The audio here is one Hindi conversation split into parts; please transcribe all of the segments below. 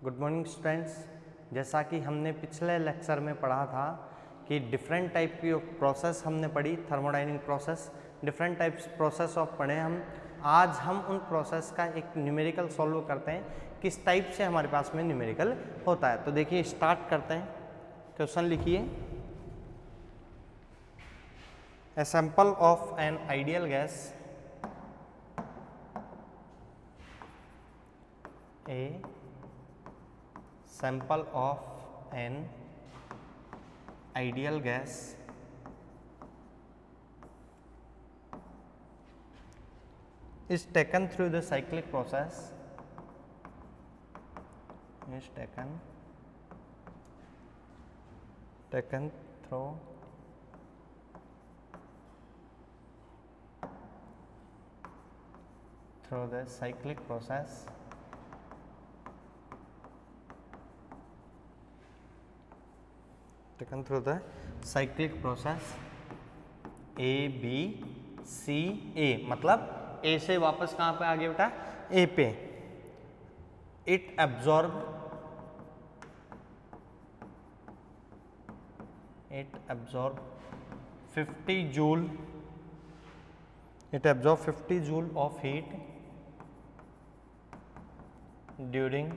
Good morning students. जैसा कि हमने पिछले लेक्चर में पढ़ा था कि डिफरेंट टाइप की प्रोसेस हमने पढ़ी, thermodynamic process, different types process of पढ़े हम। आज हम उन प्रोसेस का एक न्यूमेरिकल सॉल्व करते हैं, किस टाइप से हमारे पास में न्यूमेरिकल होता है। तो देखिए स्टार्ट करते हैं। क्वेश्चन लिखिए, a sample of an ideal gas, A sample of an ideal gas is taken through the cyclic process, is taken through the cyclic process taken through the cyclic process A B C A, मतलब A से वापस कहाँ पे आ गया बेटा? A पे। It absorb 50 joule, it absorb 50 joule of heat during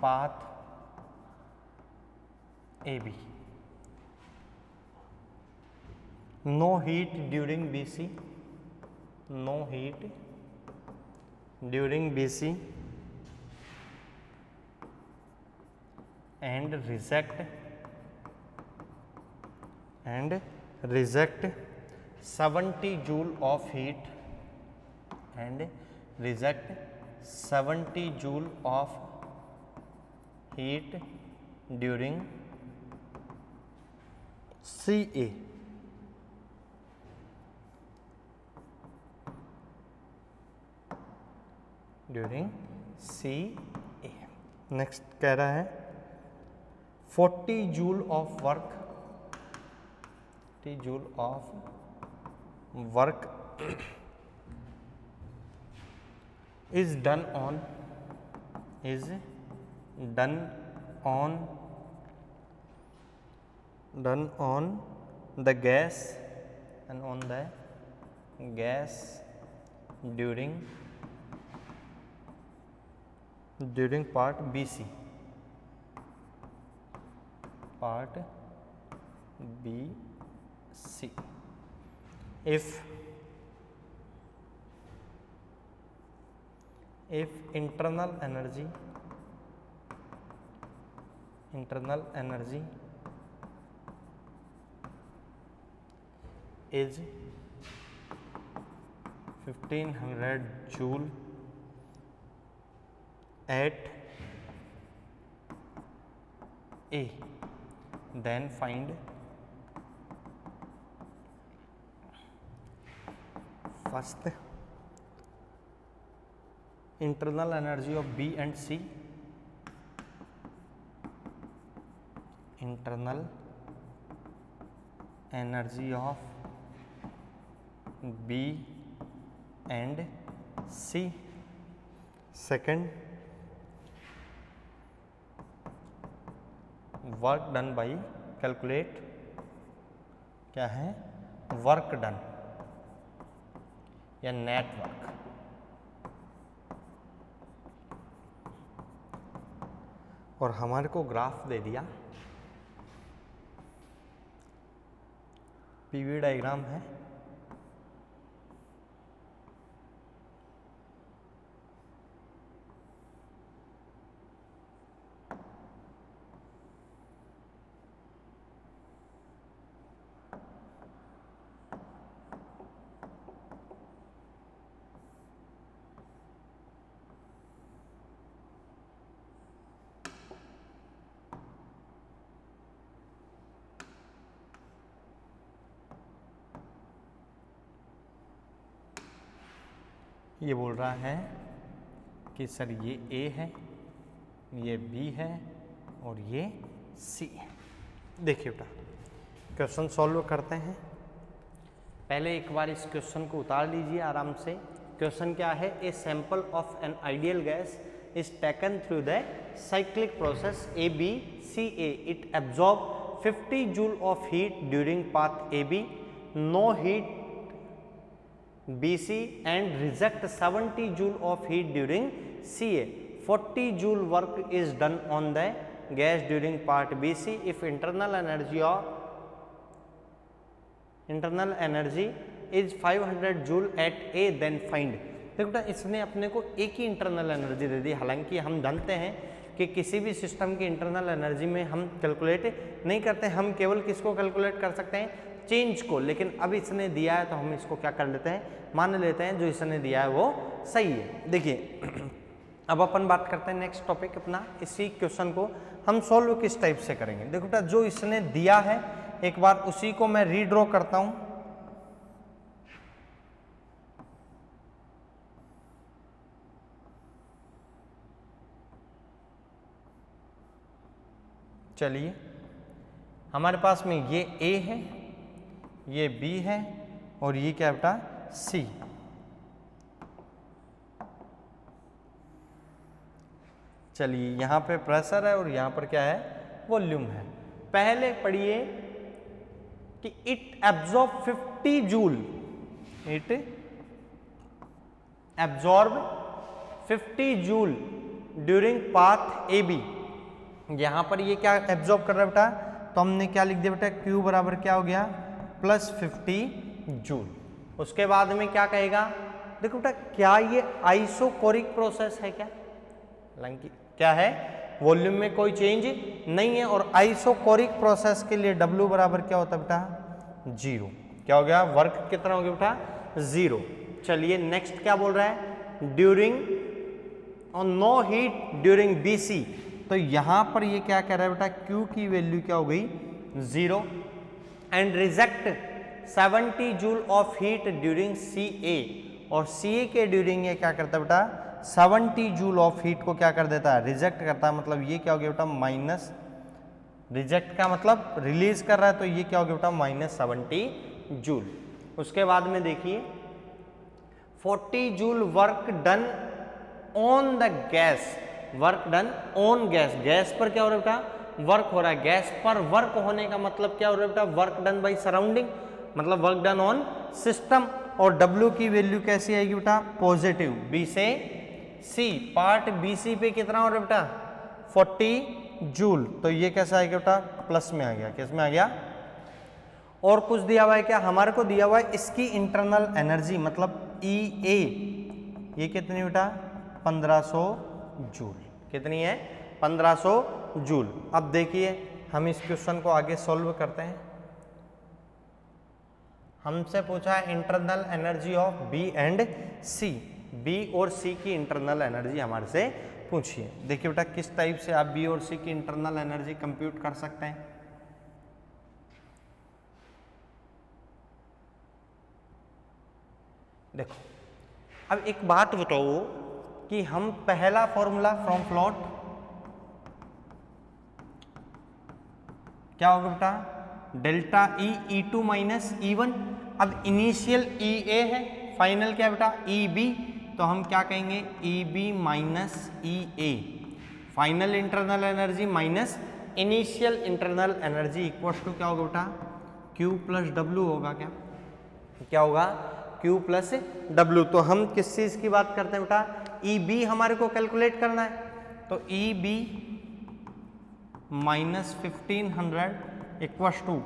path AB, no heat during BC, no heat during BC, and reject 70 joule of heat, and reject 70 joule of heat during CA, during CA। Next कह रहा है 40 joule of work, 40 joule of work is done on the gas during part BC, if internal energy is 1500 joule at A, then find first internal energy of B and C, internal energy of B and C, second work done by, calculate क्या है, वर्क डन या नेट वर्क। और हमारे को ग्राफ दे दिया, पीवी डायग्राम है, ये बोल रहा है कि सर ये A है, ये B है और ये C है। देखिए बेटा क्वेश्चन सॉल्व करते हैं। पहले एक बार इस क्वेश्चन को उतार लीजिए आराम से। क्वेश्चन क्या है, a sample of an ideal gas is taken through the cyclic process ABCA. It absorbs 50 joule of heat during path AB, no heat BC, and reject 70 joule of heat during CA. 40 joule work is done on the gas during part BC. If internal energy is 500 joule at A, then find. देखो बेटा इसने अपने को एक ही इंटरनल एनर्जी दे दी, हालांकि हम जानते हैं कि किसी भी सिस्टम की इंटरनल एनर्जी में हम कैलकुलेट नहीं करते, हम केवल किसको कैलकुलेट कर सकते हैं, चेंज को। लेकिन अब इसने दिया है तो हम इसको क्या कर लेते हैं, मान लेते हैं जो इसने दिया है वो सही है। देखिए अब अपन बात करते हैं नेक्स्ट टॉपिक अपना, इसी क्वेश्चन को हम सॉल्व किस टाइप से करेंगे। देखो बेटा जो इसने दिया है एक बार उसी को मैं रीड्रॉ करता हूं। चलिए हमारे पास में ये A है, ये B है और ये क्या बेटा C। चलिए यहाँ पे प्रेशर है और यहाँ पर क्या है, वॉल्यूम है। पहले पढ़िए कि it absorb 50 joule, it absorb 50 joule during path A B. यहाँ पर ये क्या एब्जॉर्ब कर रहा है बेटा, तो हमने क्या लिख दिया बेटा, Q बराबर क्या हो गया प्लस 50 जूल। उसके बाद में क्या कहेगा, देखो बेटा क्या ये आइसोकोरिक प्रोसेस है क्या, हालांकि क्या है वॉल्यूम में कोई चेंज नहीं है, और आइसोकोरिक प्रोसेस के लिए W बराबर क्या होता है बेटा 0। क्या हो गया, वर्क कितना हो गया बेटा 0। चलिए नेक्स्ट क्या बोल रहा है, ड्यूरिंग और नो हीट ड्यूरिंग BC। तो यहां पर ये क्या कह रहा है बेटा, Q की वैल्यू क्या हो गई 0 and reject 70 joule of heat during CA। और CA के ड्यूरिंग ये क्या करता है बेटा 70 जूल ऑफ हीट को क्या कर देता है, रिजेक्ट करता है। मतलब ये क्या हो गया बेटा माइनस, रिजेक्ट का मतलब रिलीज कर रहा है, तो ये क्या हो गया बेटा -70 जूल। उसके बाद में देखिए 40 joule work done on the gas, work done on gas, gas पर क्या हो रहा है बेटा वर्क हो रहा है। गैस पर वर्क होने का मतलब क्या हो रहा है बेटा, वर्क डन बाई सराउंडिंग, मतलब वर्क डन ऑन सिस्टम। और W की वैल्यू कैसी आएगी बेटा पॉजिटिव, B से C। पार्ट BC पे कितना हो रहा है बेटा 40 जूल, तो ये कैसा आएगा बेटा प्लस में आ गया, किस में आ गया। और कुछ दिया हुआ है क्या, हमारे को दिया हुआ है इसकी इंटरनल एनर्जी मतलब EA, ये कितनी बेटा 1500 जूल, कितनी है 1500 जूल। अब देखिए हम इस क्वेश्चन को आगे सॉल्व करते हैं। हमसे पूछा है internal energy of B and C, B और C की इंटरनल एनर्जी हमारे से पूछिए। देखिए बेटा किस टाइप से आप B और C की इंटरनल एनर्जी कंप्यूट कर सकते हैं। देखो अब एक बात बताओ कि हम पहला फॉर्मूला फ्रॉम फ्लोट क्या होगा बेटा, delta E E2 minus E1। अब इनिशियल EA है, फाइनल क्या बेटा EB, तो हम क्या कहेंगे EB minus EA, final internal energy minus initial internal energy equal to क्या होगा बेटा Q प्लस W होगा। क्या होगा Q प्लस W। तो हम किस चीज की बात करते हैं बेटा, EB हमारे को कैलकुलेट करना है, तो EB minus 1500 equal to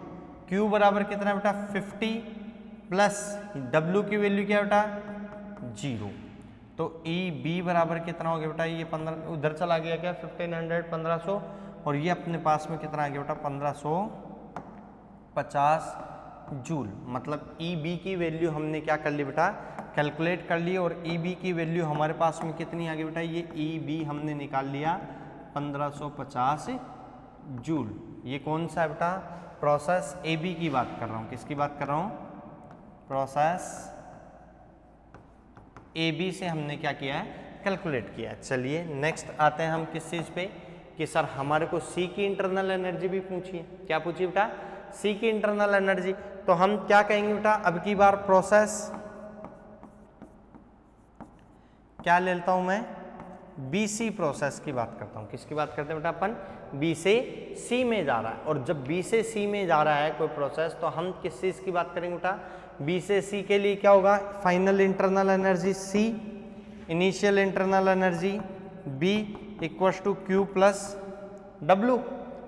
Q बराबर कितना बेटा 50 प्लस W की वैल्यू क्या बेटा 0। तो EB बराबर कितना हो गया बेटा, ये 15 उधर चला गया क्या 1500 1500, और ये अपने पास में कितना आ गया बेटा 1550 जूल। मतलब EB की वैल्यू हमने क्या कर ली बेटा कैलकुलेट कर ली, और EB की वैल्यू हमारे पास में कितनी आ गई बेटा, ये EB हमने निकाल लिया 1550 जूल। ये कौन सा है बेटा, प्रोसेस AB की बात कर रहा हूँ। किसकी बात कर रहा हूँ, प्रोसेस AB से हमने क्या किया है कैलकुलेट किया। चलिए नेक्स्ट आते हैं हम किस चीज़ पे, कि सर हमारे को C की इंटरनल एनर्जी भी पूछिए। क्या पूछिए बेटा, C की इंटरनल एनर्जी। तो हम क्या कहेंगे बेटा, अब की बार प्रोसेस क्या ले लेता हूं मैं BC प्रोसेस की बात करता हूँ। किसकी बात करते हैं बेटा अपन? B से C में जा रहा है, और जब B से C में जा रहा है कोई प्रोसेस तो हम किस चीज़ की बात करेंगे बेटा? B से C के लिए क्या होगा? Final internal energy C, initial internal energy B equals to Q plus W,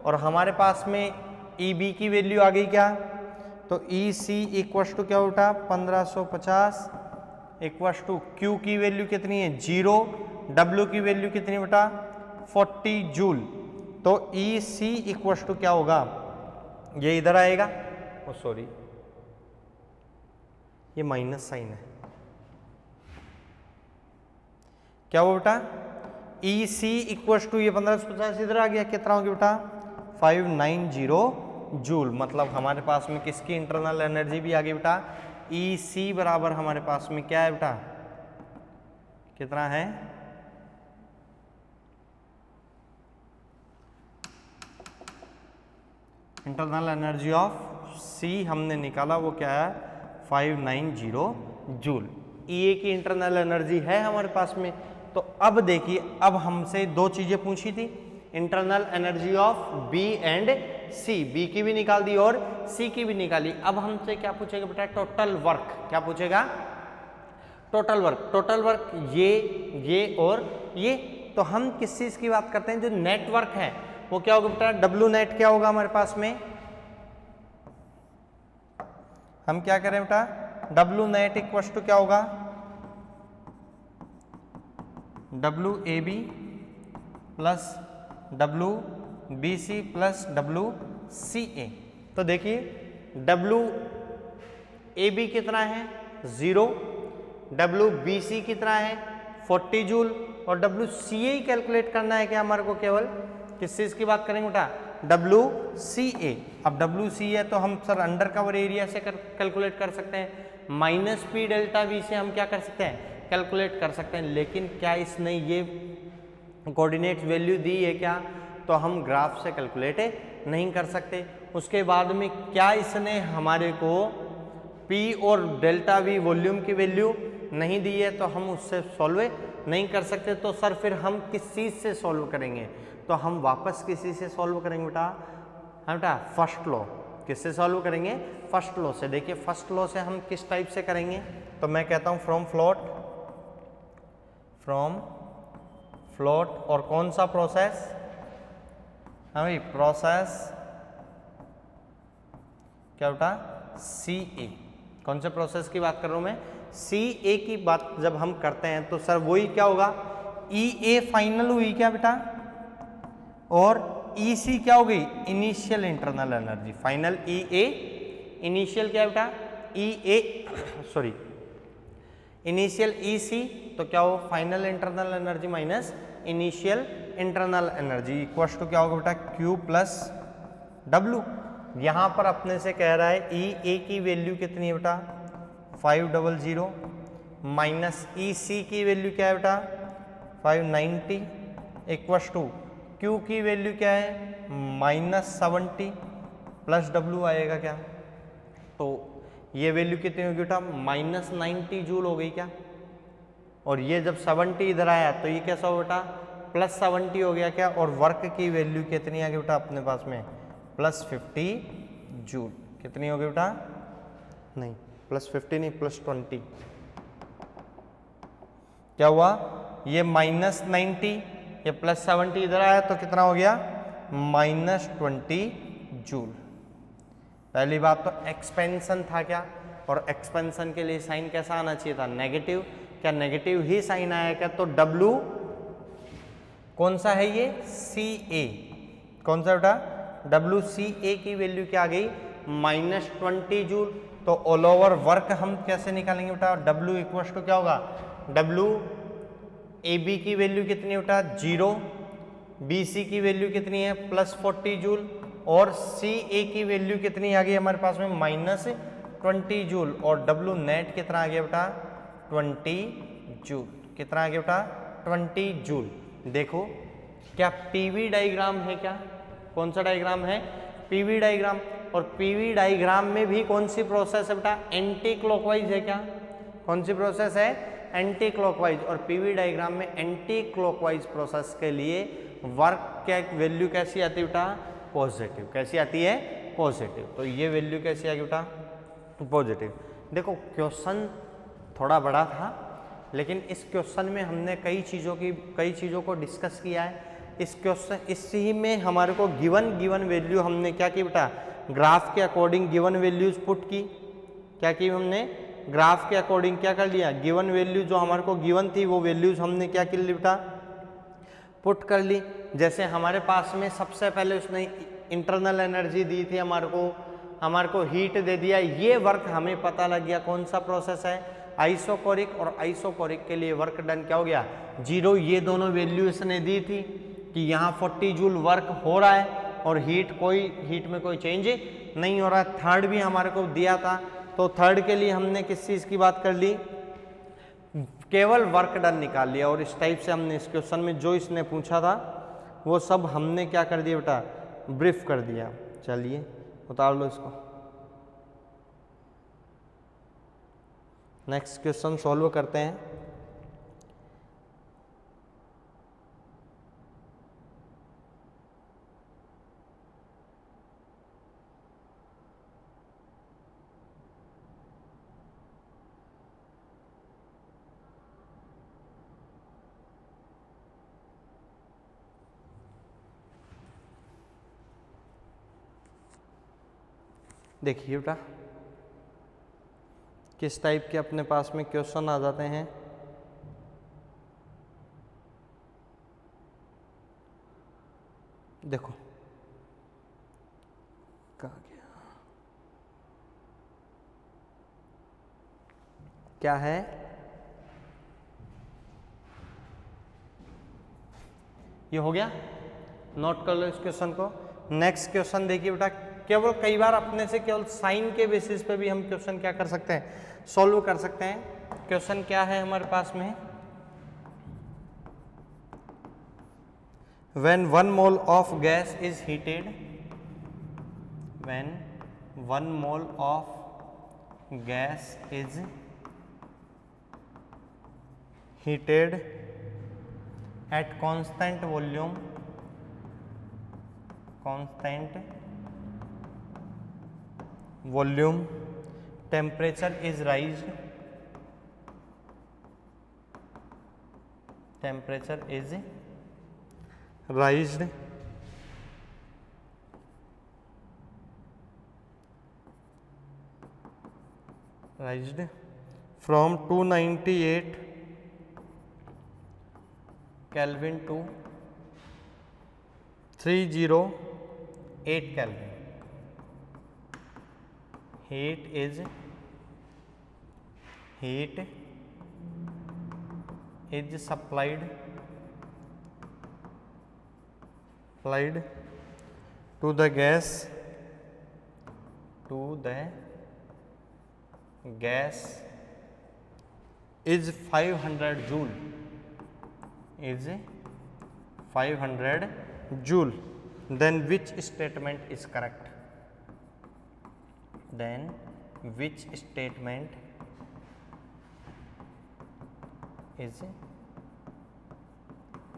और हमारे पास में EB की वैल्यू आ गई क्या? तो EC इक्वल्स टू क्या बेटा? 1550 इक्वल्स टू Q की वैल्यू कितनी है? 0, W की वैल्यू कितनी बेटा? 40 जूल। तो EC इक्वल्स टू क्या होगा? ये इधर आएगा, ओ सॉरी ये माइनस साइन है, क्या हो बेटा? EC इक्वल्स टू ये 1550 इधर आ गया, कितना हो गया बेटा? 590 जूल। मतलब हमारे पास में किसकी इंटरनल एनर्जी भी आ गई बेटा? EC बराबर हमारे पास में क्या है बेटा? कितना है? इंटरनल एनर्जी ऑफ C हमने निकाला, वो क्या है? 590 जूल। EA की इंटरनल एनर्जी है हमारे पास में। तो अब देखिए, अब हमसे दो चीजें पूछी थी, internal energy of B and C, B की भी निकाल दी और C की भी निकाली। अब हमसे क्या पूछेगा बेटा? Total work. क्या पूछेगा? Total work. टोटल वर्क ये और ये। तो हम किस चीज की बात करते हैं? जो नेटवर्क है वो क्या होगा बेटा? W नेट क्या होगा हमारे पास में? हम क्या करें बेटा? W नेट इक्वल टू क्या होगा? WAB plus WBC plus WCA। तो देखिए WAB कितना है? 0, WBC कितना है? 40 जूल, और WCA कैलकुलेट करना है क्या हमारे को? केवल किस चीज की बात करेंगे बेटा? WCA। अब WCA तो हम सर अंडर कवर एरिया से कैलकुलेट कर सकते हैं, माइनस P डेल्टा V से हम क्या कर सकते हैं? कैलकुलेट कर सकते हैं। लेकिन क्या इसने ये कोऑर्डिनेट वैल्यू दी है क्या? तो हम ग्राफ से कैलकुलेट नहीं कर सकते। उसके बाद में क्या इसने हमारे को P और डेल्टा V वॉल्यूम की वैल्यू नहीं दी है, तो हम उससे सॉल्व नहीं कर सकते। तो सर फिर हम किस चीज़ से सॉल्व करेंगे? तो हम वापस किसी से सॉल्व करेंगे बेटा? हाँ बेटा, फर्स्ट लॉ। किससे सॉल्व करेंगे? फर्स्ट लॉ से। देखिए फर्स्ट लॉ से हम किस टाइप से करेंगे? तो मैं कहता हूँ फ्रॉम फ्लोट, और कौन सा प्रोसेस? हाँ भाई, प्रोसेस क्या बेटा? CA। कौन से प्रोसेस की बात कर रहा हूँ मैं? CA की बात जब हम करते हैं तो सर वही क्या होगा? EA फाइनल हुई क्या बेटा? और EC क्या हो गई? Initial internal energy. Final EA, initial क्या बेटा? Initial EC। तो क्या हो? Final internal energy minus initial internal energy equals to क्या होगा बेटा? Q plus W। यहाँ पर अपने से कह रहा है EA की वैल्यू कितनी है बेटा? 500 माइनस EC की वैल्यू क्या है बेटा? 590 इक्वल्स टू Q की वैल्यू क्या है? -70 प्लस W आएगा क्या? तो ये वैल्यू कितनी होगी बेटा? -90 जूल हो गई क्या? और ये जब 70 इधर आया तो ये कैसा हो बेटा? +70 हो गया क्या? और वर्क की वैल्यू कितनी आ गई बेटा अपने पास में? +50 जूल। कितनी हो गई बेटा? नहीं, +50 नहीं, +20। क्या हुआ? ये -90, ये +70 इधर आया तो कितना हो गया? -20 जूल। पहली बात तो एक्सपेंशन था क्या? और एक्सपेंशन के लिए साइन कैसा आना चाहिए था? नेगेटिव। क्या नेगेटिव ही साइन आया क्या? तो W कौन सा है? ये CA। कौन सा बेटा? WCA की वैल्यू क्या आ गई? -20 जूल। तो ऑल ओवर वर्क हम कैसे निकालेंगे बेटा? W इक्वल्स टू क्या होगा? WAB की वैल्यू कितनी बेटा? 0, BC की वैल्यू कितनी है? +40 जूल, और CA की वैल्यू कितनी आ गई हमारे पास में? -20 जूल, और W नेट कितना आ गया बेटा? 20 जूल। कितना आ गया बेटा? 20 जूल। देखो क्या PV डायग्राम है क्या? कौन सा डायग्राम है? PV diagram. और PV डायग्राम में भी कौन सी प्रोसेस है बेटा? एंटी क्लॉकवाइज है क्या? कौन सी प्रोसेस है? एंटी क्लॉकवाइज, और पीवी डायग्राम में एंटी क्लॉकवाइज प्रोसेस के लिए वर्क क्या वैल्यू कैसी आती है बेटा, पॉजिटिव। कैसी आती है, पॉजिटिव। तो ये वैल्यू कैसी आएगी बेटा, पॉजिटिव। देखो क्वेश्चन थोड़ा बड़ा था, लेकिन इस क्वेश्चन में हमने कई चीज़ों को डिस्कस किया है। इस क्वेश्चन इसी में हमारे को गिवन वैल्यू हमने क्या की बेटा, ग्राफ के अकॉर्डिंग गिवन वैल्यूज पुट की। क्या की हमने, ग्राफ के अकॉर्डिंग क्या कर लिया, गिवन वैल्यू जो हमारे को गिवन थी वो वैल्यूज हमने क्या कर ली बेटा, पुट कर ली। जैसे हमारे पास में सबसे पहले उसने इंटरनल एनर्जी दी थी हमारे को हीट दे दिया। ये वर्क हमें पता लग गया कौन सा प्रोसेस है, आइसोकोरिक, और आइसोकोरिक के लिए वर्क डन क्या हो गया, 0। ये दोनों वैल्यू इसने दी थी कि यहाँ 40 जूल वर्क हो रहा है और हीट में कोई चेंज नहीं हो रहा है। थर्ड भी हमारे को दिया था, तो थर्ड के लिए हमने किस चीज़ की बात कर ली, केवल वर्क डन निकाल लिया। और इस टाइप से हमने इस क्वेश्चन में जो इसने पूछा था वो सब हमने क्या कर दिया बेटा, ब्रीफ कर दिया। चलिए उतार लो इसको। नेक्स्ट क्वेश्चन सॉल्व करते हैं। देखिए बेटा किस टाइप के अपने पास में क्वेश्चन आ जाते हैं। देखो कहाँ गया, क्या है, ये हो गया, नोट कर लो इस क्वेश्चन को। नेक्स्ट क्वेश्चन देखिए बेटा, केवल कई बार अपने से केवल साइन के बेसिस पे भी हम क्वेश्चन क्या कर सकते हैं, सॉल्व कर सकते हैं। क्वेश्चन क्या है हमारे पास में, when 1 mole of gas is heated, when 1 mole of gas is heated at constant volume, temperature is raised, from 298 Kelvin to 308 Kelvin. Heat is supplied to the gas is 500 joule, then which statement is correct?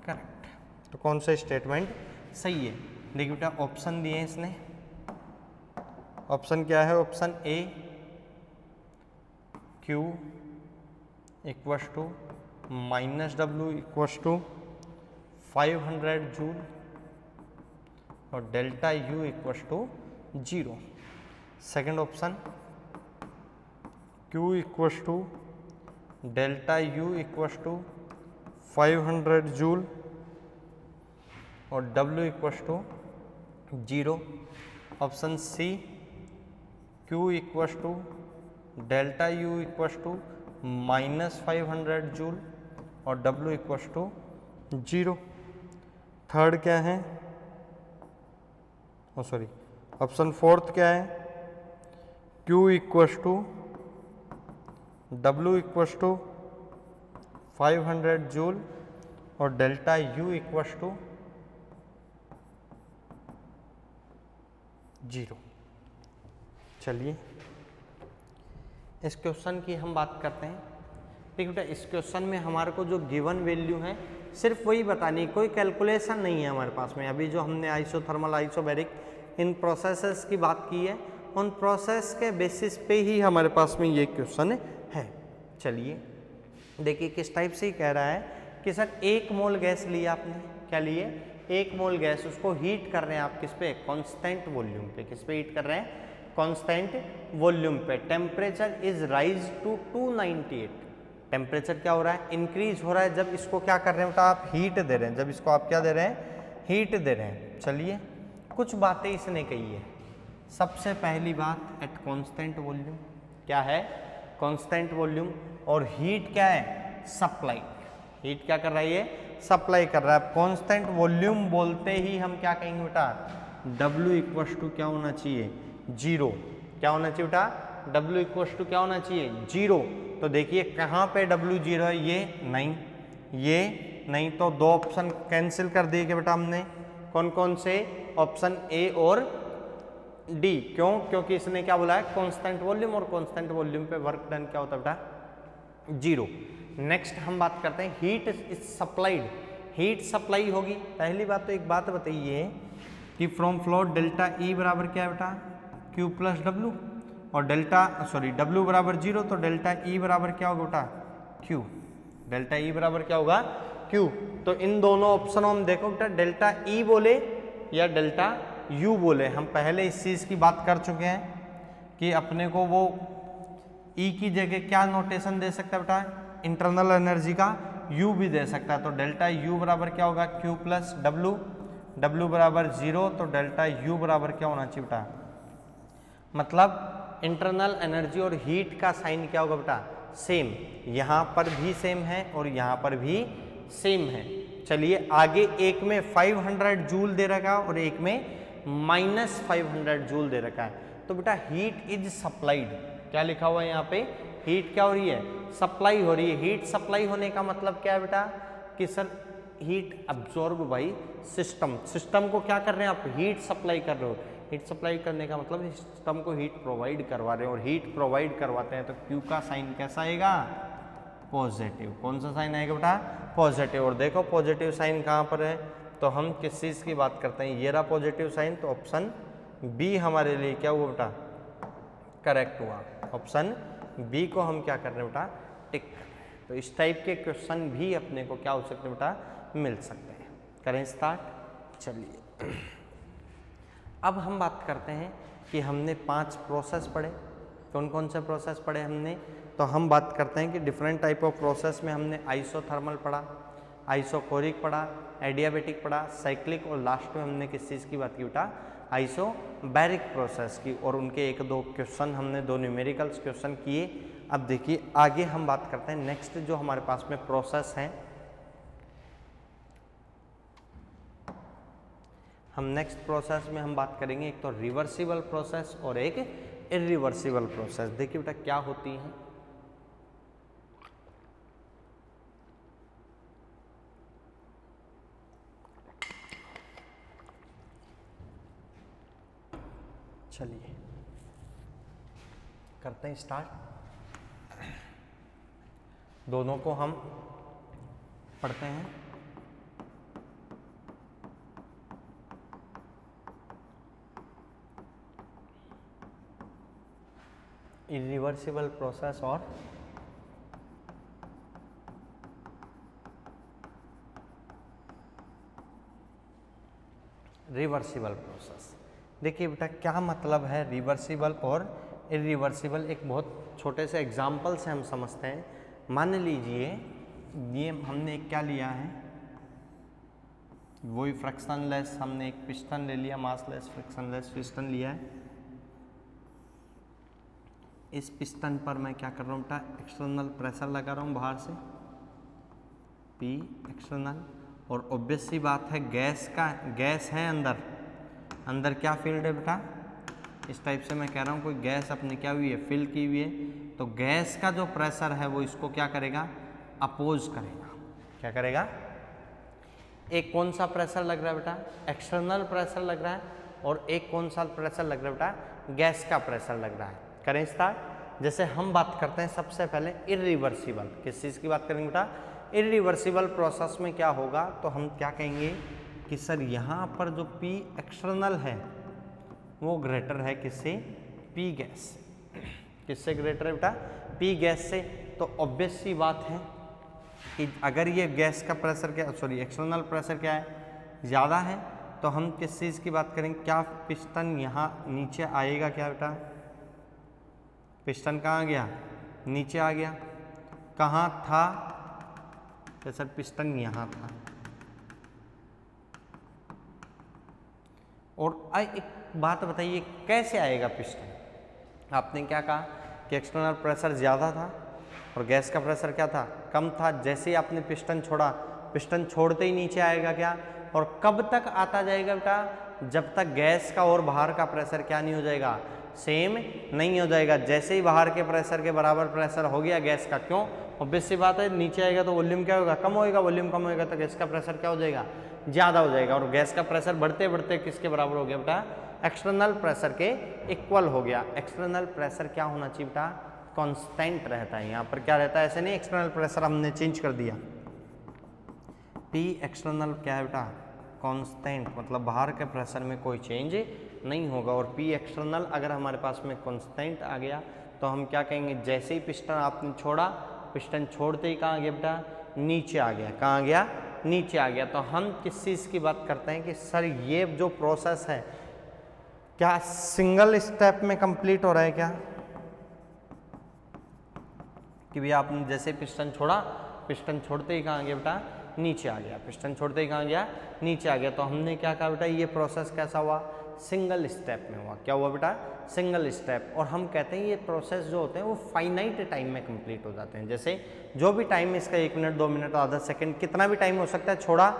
Correct. तो कौन सा स्टेटमेंट सही है? देखिए बेटा ऑप्शन दिए हैं इसने। ऑप्शन क्या है? Option A Q equals to minus W equals to 500 joule और delta U equals to 0। Second option Q equals to delta U equals to 500 joule और W equals to 0। Option C Q equals to delta U equals to minus 500 joule और W इक्वस टू 0। थर्ड क्या है? सॉरी, ऑप्शन फोर्थ क्या है? Q equals to W equals to 500 joule और डेल्टा U इक्वस टू 0। चलिए इस क्वेश्चन की हम बात करते हैं। देखिए बेटा इस क्वेश्चन में हमारे को जो गिवन वैल्यू है सिर्फ वही बतानी, कोई कैलकुलेशन नहीं है हमारे पास में। अभी जो हमने आइसोथर्मल आइसोबैरिक इन प्रोसेसेस की बात की है, उन प्रोसेस के बेसिस पे ही हमारे पास में ये क्वेश्चन है। चलिए देखिए किस टाइप से ही कह रहा है कि सर 1 मोल गैस लिया आपने, क्या लिए 1 मोल गैस, उसको हीट कर रहे हैं आप किस पे, कांस्टेंट वॉल्यूम पे। किस पे हीट कर रहे हैं, कांस्टेंट वॉल्यूम पे। Temperature is rise to 298, temperature क्या हो रहा है, इंक्रीज हो रहा है जब इसको क्या कर रहे हैं बेटा आप हीट दे रहे हैं, जब इसको आप क्या दे रहे हैं, हीट दे रहे हैं। चलिए कुछ बातें इसने कही है। सबसे पहली बात एट कांस्टेंट वॉल्यूम, क्या है, कांस्टेंट वॉल्यूम, और हीट क्या है, सप्लाई। हीट क्या कर रहा है, ये सप्लाई कर रहा है। कांस्टेंट वॉल्यूम बोलते ही हम क्या कहेंगे बेटा, W इक्वल टू क्या होना चाहिए, 0। क्या होना चाहिए बेटा, W इक्वल टू क्या होना चाहिए, 0। तो देखिए कहाँ पे W 0 है, ये नहीं, तो 2 ऑप्शन कैंसिल कर दिए कि बेटा हमने, कौन कौन से, ऑप्शन ए और डी। क्यों, क्योंकि इसने क्या बोला है, कांस्टेंट वॉल्यूम, और कांस्टेंट वॉल्यूम पे वर्क डन क्या होता है बेटा, 0। नेक्स्ट हम बात करते हैं heat is supplied, heat supply होगी। पहली बात तो एक बात बताइए कि फ्रॉम फ्लो डेल्टा ई बराबर क्या है बेटा, Q प्लस डब्ल्यू, और W बराबर 0, तो डेल्टा ई बराबर क्या होगा बेटा, Q। डेल्टा ई बराबर क्या होगा, Q। तो इन दोनों ऑप्शनों में देखो बेटा, डेल्टा ई बोले या डेल्टा U बोले, हम पहले इस चीज़ की बात कर चुके हैं कि अपने को वो E की जगह क्या नोटेशन दे सकता है बेटा, इंटरनल एनर्जी का U भी दे सकता है। तो डेल्टा U बराबर क्या होगा, Q प्लस W बराबर 0, तो डेल्टा U बराबर क्या होना चाहिए बेटा, मतलब इंटरनल एनर्जी और हीट का साइन क्या होगा बेटा, सेम। यहाँ पर भी सेम है और यहाँ पर भी सेम है। चलिए आगे एक में 500 जूल दे रखा है और एक में -500 जूल दे रखा है। तो बेटा हीट इज सप्लाइड, क्या लिखा हुआ है यहाँ पे, हीट क्या हो रही है, सप्लाई हो रही है। हीट सप्लाई होने का मतलब क्या है बेटा, कि sir heat absorb by system को क्या कर रहे हैं आप, हीट सप्लाई कर रहे हो। हीट सप्लाई करने का मतलब सिस्टम को हीट प्रोवाइड करवा रहे हैं, और हीट प्रोवाइड करवाते हैं तो Q का साइन कैसा आएगा, पॉजिटिव। कौन सा साइन आएगा बेटा, पॉजिटिव। और देखो पॉजिटिव साइन कहाँ पर है, तो हम किस चीज़ की बात करते हैं, ये रहा पॉजिटिव साइन, तो ऑप्शन बी हमारे लिए क्या हुआ बेटा, करेक्ट हुआ। ऑप्शन बी को हम क्या कर रहे हैं बेटा, टिक कर रहे हैं। तो इस टाइप के क्वेश्चन भी अपने को क्या हो सकते हैं बेटा, मिल सकते हैं। करें स्टार्ट। चलिए अब हम बात करते हैं कि हमने 5 प्रोसेस पढ़े, कौन कौन से प्रोसेस पढ़े हमने, तो हम बात करते हैं कि डिफरेंट टाइप ऑफ प्रोसेस में हमने आइसोथर्मल पढ़ा, आइसोकोरिक पढ़ा, एडियाबेटिक पढ़ा, साइक्लिक, और लास्ट में हमने किस चीज़ की बात की बेटा, आइसोबैरिक प्रोसेस की। और उनके 1-2 क्वेश्चन हमने 2 न्यूमेरिकल्स क्वेश्चन किए। अब देखिए आगे हम बात करते हैं नेक्स्ट जो हमारे पास में प्रोसेस है, हम नेक्स्ट प्रोसेस में हम बात करेंगे एक तो रिवर्सिबल प्रोसेस और एक इरिवर्सिबल प्रोसेस। देखिए बेटा क्या होती है, चलिए करते हैं स्टार्ट। दोनों को हम पढ़ते हैं। इरिवर्सिबल प्रोसेस और रिवर्सिबल प्रोसेस। देखिए बेटा क्या मतलब है रिवर्सिबल और इरिवर्सिबल, एक बहुत छोटे से एग्जाम्पल से हम समझते हैं। मान लीजिए ये हमने क्या लिया है, वही फ्रिक्शनलेस, हमने एक पिस्टन ले लिया, मासलेस फ्रिक्शनलेस पिस्टन लिया है। इस पिस्टन पर मैं क्या कर रहा हूँ बेटा, एक्सटर्नल प्रेशर लगा रहा हूँ बाहर से, P एक्सटर्नल, और ऑब्वियस सी बात है गैस है अंदर क्या फील्ड है बेटा, इस टाइप से मैं कह रहा हूँ कोई गैस अपने क्या हुई है, फिल की हुई है। तो गैस का जो प्रेशर है वो इसको क्या करेगा, अपोज करेगा। क्या करेगा, एक कौन सा प्रेशर लग रहा है बेटा, एक्सटर्नल प्रेशर लग रहा है, और एक कौन सा प्रेशर लग रहा है बेटा, गैस का प्रेशर लग रहा है। करें स्टार्ट। जैसे हम बात करते हैं सबसे पहले इरिवर्सिबल, किस चीज़ की बात करेंगे बेटा, इरिवर्सिबल प्रोसेस में क्या होगा, तो हम क्या कहेंगे कि सर यहाँ पर जो P एक्सटर्नल है वो ग्रेटर है किससे, P गैस। किससे ग्रेटर है बेटा, P गैस से। तो ऑब्वियस सी बात है कि अगर ये गैस का प्रेशर क्या, सॉरी एक्सटर्नल प्रेशर क्या है, ज़्यादा है, तो हम किस चीज़ की बात करेंगे, क्या पिस्टन यहाँ नीचे आएगा क्या बेटा, पिस्टन कहाँ गया, नीचे आ गया। कहाँ था, तो सर पिस्टन यहाँ था। और एक बात बताइए, कैसे आएगा पिस्टन, आपने क्या कहा कि एक्सटर्नल प्रेशर ज़्यादा था और गैस का प्रेशर क्या था, कम था। जैसे ही आपने पिस्टन छोड़ा, पिस्टन छोड़ते ही नीचे आएगा क्या, और कब तक आता जाएगा बेटा, जब तक गैस का और बाहर का प्रेशर क्या नहीं हो जाएगा, सेम नहीं हो जाएगा। जैसे ही बाहर के प्रेशर के बराबर प्रेशर हो गया गैस का, क्यों, ऑब्वियस सी बात है, नीचे आएगा तो वॉल्यूम क्या होगा, कम होएगा, वॉल्यूम कम होएगा तो गैस का प्रेशर क्या हो जाएगा, ज़्यादा हो जाएगा। और गैस का प्रेशर बढ़ते बढ़ते किसके बराबर हो गया बेटा, एक्सटर्नल प्रेशर के इक्वल हो गया। एक्सटर्नल प्रेशर क्या होना चाहिए बेटा, कांस्टेंट रहता है। यहाँ पर क्या रहता है, ऐसे नहीं एक्सटर्नल प्रेशर हमने चेंज कर दिया, P एक्सटर्नल क्या है बेटा, कांस्टेंट, मतलब बाहर के प्रेशर में कोई चेंज नहीं होगा। और P एक्सटर्नल अगर हमारे पास में कांस्टेंट आ गया तो हम क्या कहेंगे, जैसे ही पिस्टन आपने छोड़ा, पिस्टन छोड़ते ही कहाँ गया बेटा, नीचे आ गया। कहाँ गया, नीचे आ गया। तो हम किस चीज़ की बात करते हैं कि सर ये जो प्रोसेस है क्या सिंगल स्टेप में कंप्लीट हो रहा है क्या, कि भैया आपने जैसे पिस्टन छोड़ा, पिस्टन छोड़ते ही कहाँ गया बेटा, नीचे आ गया। पिस्टन छोड़ते ही कहाँ गया, नीचे आ गया। तो हमने क्या कहा बेटा, ये प्रोसेस कैसा हुआ, सिंगल स्टेप में हुआ। क्या हुआ बेटा, सिंगल स्टेप। और हम कहते हैं ये प्रोसेस जो होते हैं वो फाइनाइट टाइम में कंप्लीट हो जाते हैं। जैसे जो भी टाइम इसका 1 मिनट 2 मिनट आधा सेकंड कितना भी टाइम हो सकता है, छोड़ा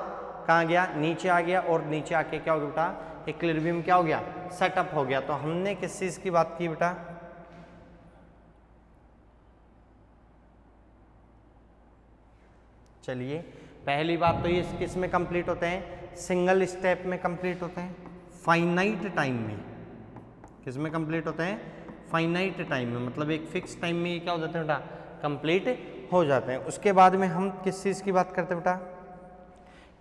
कहाँ गया, नीचे आ गया। और नीचे आके क्या हो गया बेटा, इक्विलिब्रियम क्या हो गया, सेटअप हो गया। तो हमने किस चीज़ की बात की बेटा, चलिए पहली बात तो ये किस में कंप्लीट होते हैं, सिंगल स्टेप में कंप्लीट होते हैं, फाइनाइट टाइम में। किस में कंप्लीट होते हैं, फाइनाइट टाइम में, मतलब एक फिक्स टाइम में ये क्या हो जाते हैं बेटा, कंप्लीट हो जाते हैं। उसके बाद में हम किस चीज़ की बात करते हैं बेटा,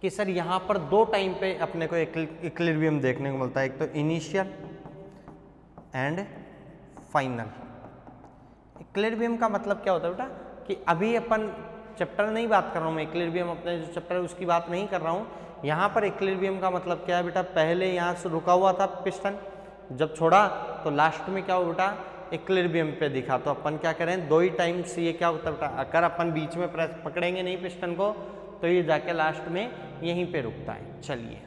कि सर यहाँ पर 2 टाइम पे अपने को इक्विलिब्रियम देखने को मिलता है, एक तो इनिशियल एंड फाइनल। इक्विलिब्रियम का मतलब क्या होता है बेटा, कि अभी अपन चैप्टर नहीं बात कर रहा हूँ मैं, इक्विलिब्रियम अपने जो चैप्टर है उसकी बात नहीं कर रहा हूँ। यहाँ पर इक्विलिब्रियम का मतलब क्या है बेटा, पहले यहाँ से रुका हुआ था पिस्टन, जब छोड़ा तो लास्ट में क्या हुआ बेटा, इक्विलिब्रियम पे दिखा। तो अपन क्या करें, 2 ही टाइम्स ये क्या होता है बेटा, अगर अपन बीच में प्रेस पकड़ेंगे नहीं पिस्टन को तो ये जाके लास्ट में यहीं पे रुकता है। चलिए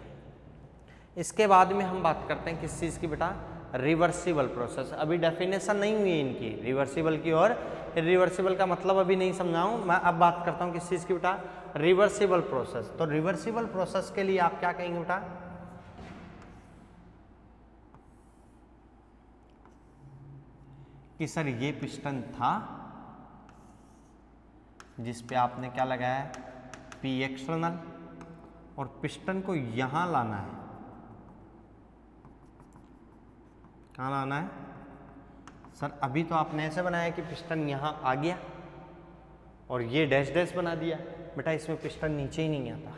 इसके बाद में हम बात करते हैं किस चीज़ की बेटा, रिवर्सिबल प्रोसेस। अभी डेफिनेशन नहीं हुई है इनकी, रिवर्सिबल की और इरिवर्सिबल का मतलब अभी नहीं समझाऊं मैं। अब बात करता हूं किस चीज़ की बेटा, रिवर्सिबल प्रोसेस। तो रिवर्सिबल प्रोसेस के लिए आप क्या कहेंगे बेटा, कि सर ये पिस्टन था जिस पे आपने क्या लगाया, P एक्सटर्नल, और पिस्टन को यहां लाना है। कहाँ लाना है सर, अभी तो आपने ऐसे बनाया कि पिस्टन यहाँ आ गया और ये डैश डैश बना दिया। बेटा इसमें पिस्टन नीचे ही नहीं आता,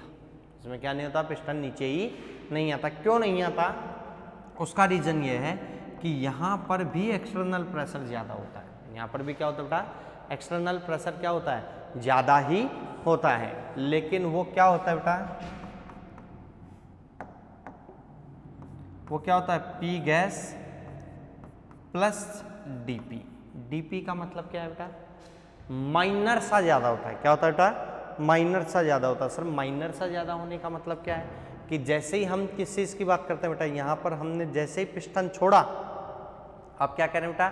इसमें क्या नहीं होता, पिस्टन नीचे ही नहीं आता। क्यों नहीं आता, उसका रीज़न ये है कि यहाँ पर भी एक्सटर्नल प्रेशर ज़्यादा होता है। यहाँ पर भी क्या होता है बेटा, एक्सटर्नल प्रेशर क्या होता है, ज़्यादा ही होता है। लेकिन वो क्या होता है बेटा, वो क्या होता है, P gas plus dP। dP का मतलब क्या है बेटा, माइनर सा ज़्यादा होता है। क्या होता है बेटा, माइनर सा ज़्यादा होता है। सर माइनर सा ज़्यादा होने का मतलब क्या है, कि जैसे ही हम किस चीज़ की बात करते हैं बेटा, यहाँ पर हमने जैसे ही पिस्टन छोड़ा, आप क्या करें बेटा,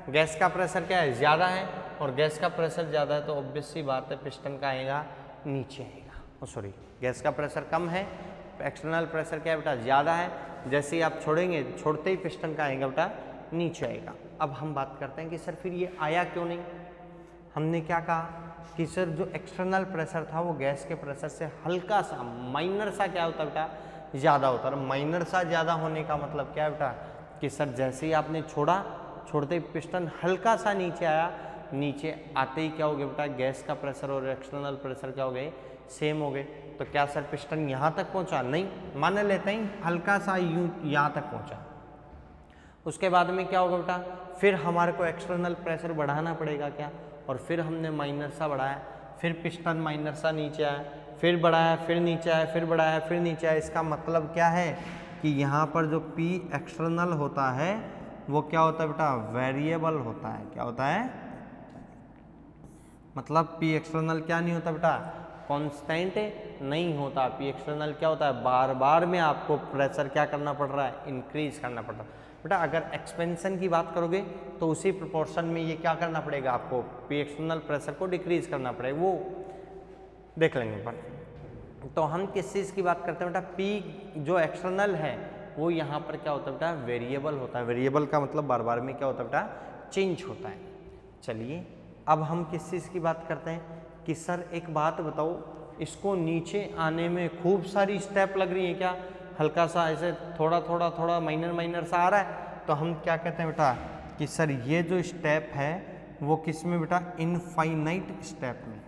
गैस का प्रेशर क्या है, ज़्यादा है, और गैस का प्रेशर ज़्यादा है तो ऑब्वियस सी बात है पिस्टन का आएगा नीचे आएगा। सॉरी, गैस का प्रेशर कम है, एक्सटर्नल प्रेशर क्या है बेटा, ज़्यादा है। जैसे ही आप छोड़ेंगे, छोड़ते ही पिस्टन का आएगा बेटा नीचे आएगा। अब हम बात करते हैं कि सर फिर ये आया क्यों नहीं। हमने क्या कहा कि सर जो एक्सटर्नल प्रेशर था वो गैस के प्रेशर से हल्का सा, माइनर सा क्या होता है बेटा, ज़्यादा होता है। माइनर सा ज़्यादा होने का मतलब क्या है बेटा, कि सर जैसे ही आपने छोड़ा छोड़ते ही पिस्टन हल्का सा नीचे आया, नीचे आते ही क्या हो गया बेटा, गैस का प्रेशर और एक्सटर्नल प्रेशर क्या हो गए, सेम हो गए। तो क्या सर पिस्टन यहाँ तक पहुँचा? नहीं, मान लेते हैं हल्का सा यूं यहाँ तक पहुँचा। उसके बाद में क्या होगा बेटा, फिर हमारे को एक्सटर्नल प्रेशर बढ़ाना पड़ेगा क्या, और फिर हमने माइनर सा बढ़ाया, फिर पिस्टन माइनर सा नीचे आया, फिर बढ़ाया, फिर नीचे आया, फिर बढ़ाया, फिर नीचे आया। इसका मतलब क्या है कि यहाँ पर जो P एक्सटर्नल होता है वो क्या होता है बेटा, वेरिएबल होता है। क्या होता है, मतलब P एक्सटर्नल क्या नहीं होता बेटा, कांस्टेंट नहीं होता। P एक्सटर्नल क्या होता है, बार बार में आपको प्रेशर क्या करना पड़ रहा है, इंक्रीज करना पड़ रहा है। बेटा अगर एक्सपेंशन की बात करोगे तो उसी प्रोपोर्शन में ये क्या करना पड़ेगा आपको, P एक्सटर्नल प्रेशर को डिक्रीज करना पड़ेगा, वो देख लेंगे पर। तो हम किस चीज़ की बात करते हैं बेटा, P जो एक्सटर्नल है वो यहाँ पर क्या होता है बेटा, वेरिएबल होता है। वेरिएबल का मतलब बार बार में क्या होता है बेटा, चेंज होता है। चलिए अब हम किस चीज़ की बात करते हैं कि सर एक बात बताओ, इसको नीचे आने में खूब सारी स्टेप लग रही है क्या, हल्का सा ऐसे थोड़ा थोड़ा थोड़ा माइनर माइनर सा आ रहा है, तो हम क्या कहते हैं बेटा कि सर ये जो स्टेप है वो किस में बेटा, इनफाइनाइट स्टेप में,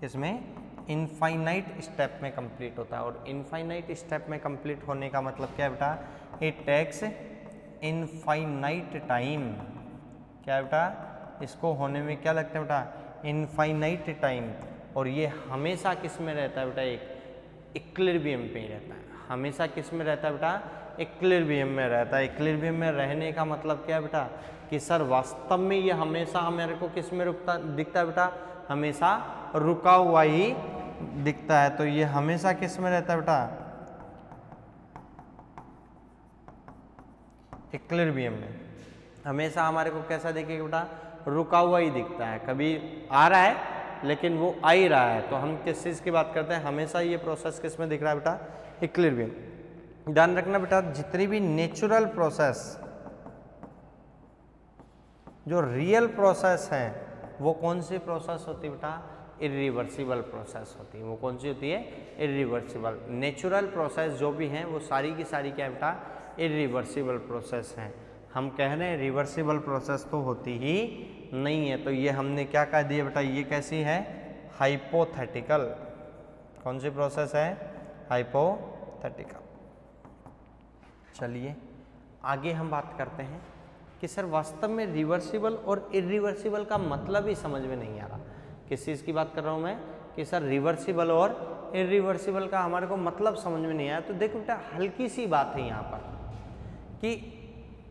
किसमें, इनफाइनाइट स्टेप में कंप्लीट होता है। और इनफाइनाइट स्टेप में कंप्लीट होने का मतलब क्या है बेटा, इट टेक्स इनफाइनाइट टाइम। क्या है बेटा, इसको होने में क्या लगता है बेटा, इनफाइनाइट टाइम। और ये हमेशा किस में रहता है बेटा, एक इक्विलिब्रियम पे ही रहता है। हमेशा किस में रहता है बेटा, इक्विलिब्रियम में रहता है। इक्विलिब्रियम में रहने का मतलब क्या है बेटा कि सर वास्तव में ये हमेशा हमारे को किस में रुकता दिखता है बेटा, हमेशा रुका हुआ ही दिखता है। तो ये हमेशा किस में रहता है बेटा, इक्विलिब्रियम में। हमेशा हमारे को कैसा दिखेगा बेटा, रुका हुआ ही दिखता है, कभी आ रहा है लेकिन वो आ ही रहा है। तो हम किस चीज़ की बात करते हैं, हमेशा ये प्रोसेस किस में दिख रहा है बेटा, इक्विलिब्रियम। ध्यान रखना बेटा, जितनी भी नेचुरल प्रोसेस, जो रियल प्रोसेस है, वो कौन सी प्रोसेस होती है बेटा, इरिवर्सिबल प्रोसेस होती है। वो कौन सी होती है, इरिवर्सिबल। नेचुरल प्रोसेस जो भी हैं वो सारी की सारी क्या है बेटा, इरिवर्सिबल प्रोसेस हैं। हम कह रहे हैं रिवर्सिबल प्रोसेस तो होती ही नहीं है। तो ये हमने क्या कह दिया बेटा, ये कैसी है, हाइपोथेटिकल। कौन सी प्रोसेस है, हाइपोथेटिकल। चलिए आगे हम बात करते हैं कि सर वास्तव में रिवर्सिबल और इरिवर्सिबल का मतलब ही समझ में नहीं आ रहा। किस चीज़ की बात कर रहा हूँ मैं कि सर रिवर्सिबल और इरिवर्सिबल का हमारे को मतलब समझ में नहीं आया। तो देखो बेटा, हल्की सी बात है यहाँ पर कि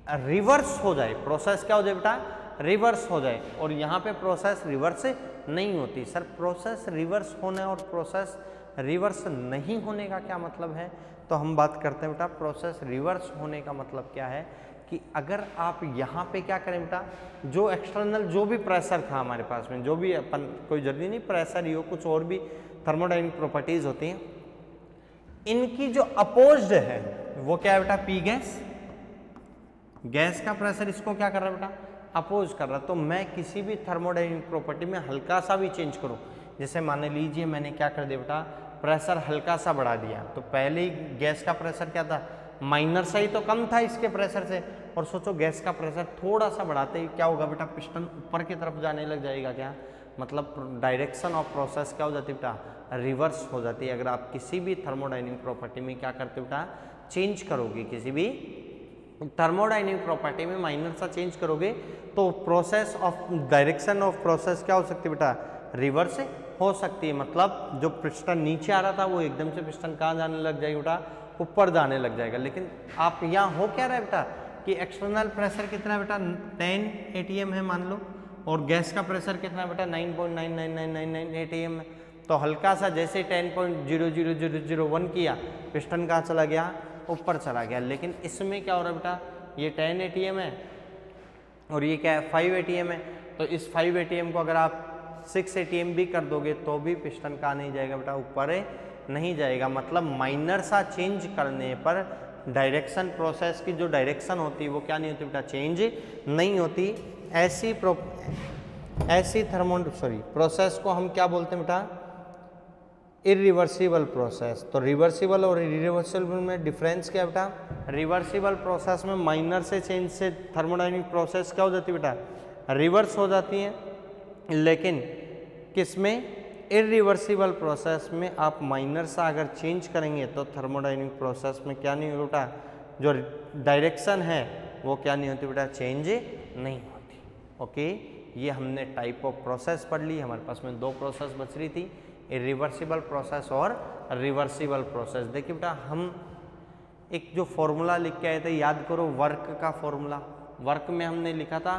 रिवर्स हो जाए प्रोसेस, क्या हो जाए बेटा, रिवर्स हो जाए। और यहाँ पे प्रोसेस रिवर्स नहीं होती। सर प्रोसेस रिवर्स होने और प्रोसेस रिवर्स नहीं होने का क्या मतलब है, तो हम बात करते हैं बेटा प्रोसेस रिवर्स होने का मतलब क्या है कि अगर आप यहाँ पे क्या करें बेटा, जो एक्सटर्नल जो भी प्रेशर था हमारे पास में, जो भी अपन, कोई जरूरी नहीं प्रेशर ही हो, कुछ और भी थर्मोडायनेमिक प्रॉपर्टीज होती हैं, इनकी जो अपोज्ड है वो क्या है बेटा, पी गैस। गैस का प्रेशर इसको क्या कर रहा है बेटा, अपोज कर रहा है। तो मैं किसी भी थर्मोडायनेमिक प्रॉपर्टी में हल्का सा भी चेंज करूं, जैसे मान लीजिए मैंने क्या कर दिया बेटा, प्रेशर हल्का सा बढ़ा दिया, तो पहले ही गैस का प्रेशर क्या था, माइनर सा ही तो कम था इसके प्रेशर से। और सोचो गैस का प्रेशर थोड़ा सा बढ़ाते ही क्या होगा बेटा, पिस्टन ऊपर की तरफ जाने लग जाएगा। क्या मतलब, डायरेक्शन ऑफ प्रोसेस क्या हो जाती है बेटा, रिवर्स हो जाती है। अगर आप किसी भी थर्मोडायनेमिक प्रॉपर्टी में क्या करते हो बेटा, चेंज करोगे, किसी भी थर्मोडायनेमिक प्रॉपर्टी में माइनर सा चेंज करोगे, तो process of direction of process क्या हो सकती है बेटा, रिवर्स हो सकती है। मतलब जो पिस्टन नीचे आ रहा था वो एकदम से पिस्टन कहाँ जाने लग जाएगा बेटा, ऊपर जाने लग जाएगा। लेकिन आप यहाँ हो क्या रहा है बेटा कि एक्सटर्नल प्रेशर कितना है बेटा, 10 atm है मान लो, और गैस का प्रेशर कितना है बेटा, 9.99999 atm है। तो हल्का सा जैसे 10.00001 किया, पिस्टन कहाँ चला गया, ऊपर चला गया। लेकिन इसमें क्या हो रहा है बेटा, ये 10 atm है और ये क्या है, 5 atm है। तो इस 5 atm को अगर आप 6 atm भी कर दोगे तो भी पिस्टन कहाँ नहीं जाएगा बेटा, ऊपर नहीं जाएगा। मतलब माइनर सा चेंज करने पर डायरेक्शन, प्रोसेस की जो डायरेक्शन होती है वो क्या नहीं होती बेटा, चेंज नहीं होती। ऐसी प्रोसेस को हम क्या बोलते हैं बेटा, इरिवर्सिबल प्रोसेस। तो रिवर्सिबल और इरिवर्सिबल में डिफरेंस क्या है बेटा? रिवर्सिबल प्रोसेस में माइनर से चेंज से थर्मोडायनेमिक प्रोसेस क्या हो जाती है बेटा? रिवर्स हो जाती है। लेकिन किसमें? इरिवर्सिबल प्रोसेस में आप माइनर सा अगर चेंज करेंगे तो थर्मोडायनेमिक प्रोसेस में क्या नहीं होगा बेटा? जो डायरेक्शन है वो क्या नहीं होती बेटा? चेंज नहीं होती। ओके, ये हमने टाइप ऑफ प्रोसेस पढ़ ली। हमारे पास में दो प्रोसेस बच रही थी, इरिवर्सिबल प्रोसेस और रिवर्सिबल प्रोसेस। देखिए बेटा, हम एक जो फॉर्मूला लिख के आए थे, याद करो, वर्क का फॉर्मूला। वर्क में हमने लिखा था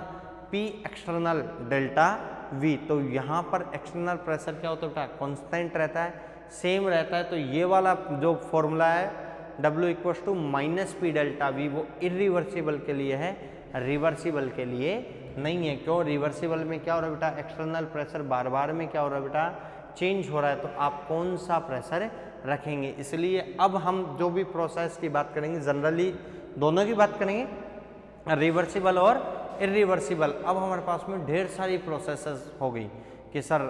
P एक्सटर्नल डेल्टा V। तो यहाँ पर एक्सटर्नल प्रेशर क्या होता है बेटा? कांस्टेंट रहता है, सेम रहता है। तो ये वाला जो फॉर्मूला है W equals to minus P delta V, वो इरिवर्सिबल के लिए है, रिवर्सिबल के लिए नहीं है। क्यों? रिवर्सिबल में क्या हो रहा है बेटा? एक्सटर्नल प्रेशर बार बार में क्या हो रहा है बेटा? चेंज हो रहा है। तो आप कौन सा प्रेशर रखेंगे? इसलिए अब हम जो भी प्रोसेस की बात करेंगे, जनरली दोनों की बात करेंगे, रिवर्सिबल और इरिवर्सिबल। अब हमारे पास में ढेर सारी प्रोसेसेस हो गई कि sir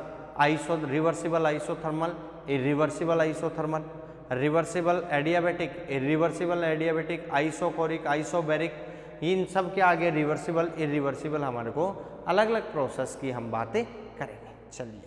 reversible isothermal, irreversible isothermal, reversible adiabatic, irreversible adiabatic, isochoric, isobaric, इन सब के आगे रिवर्सिबल इरिवर्सिबल हमारे को अलग अलग प्रोसेस की हम बातें करेंगे। चलिए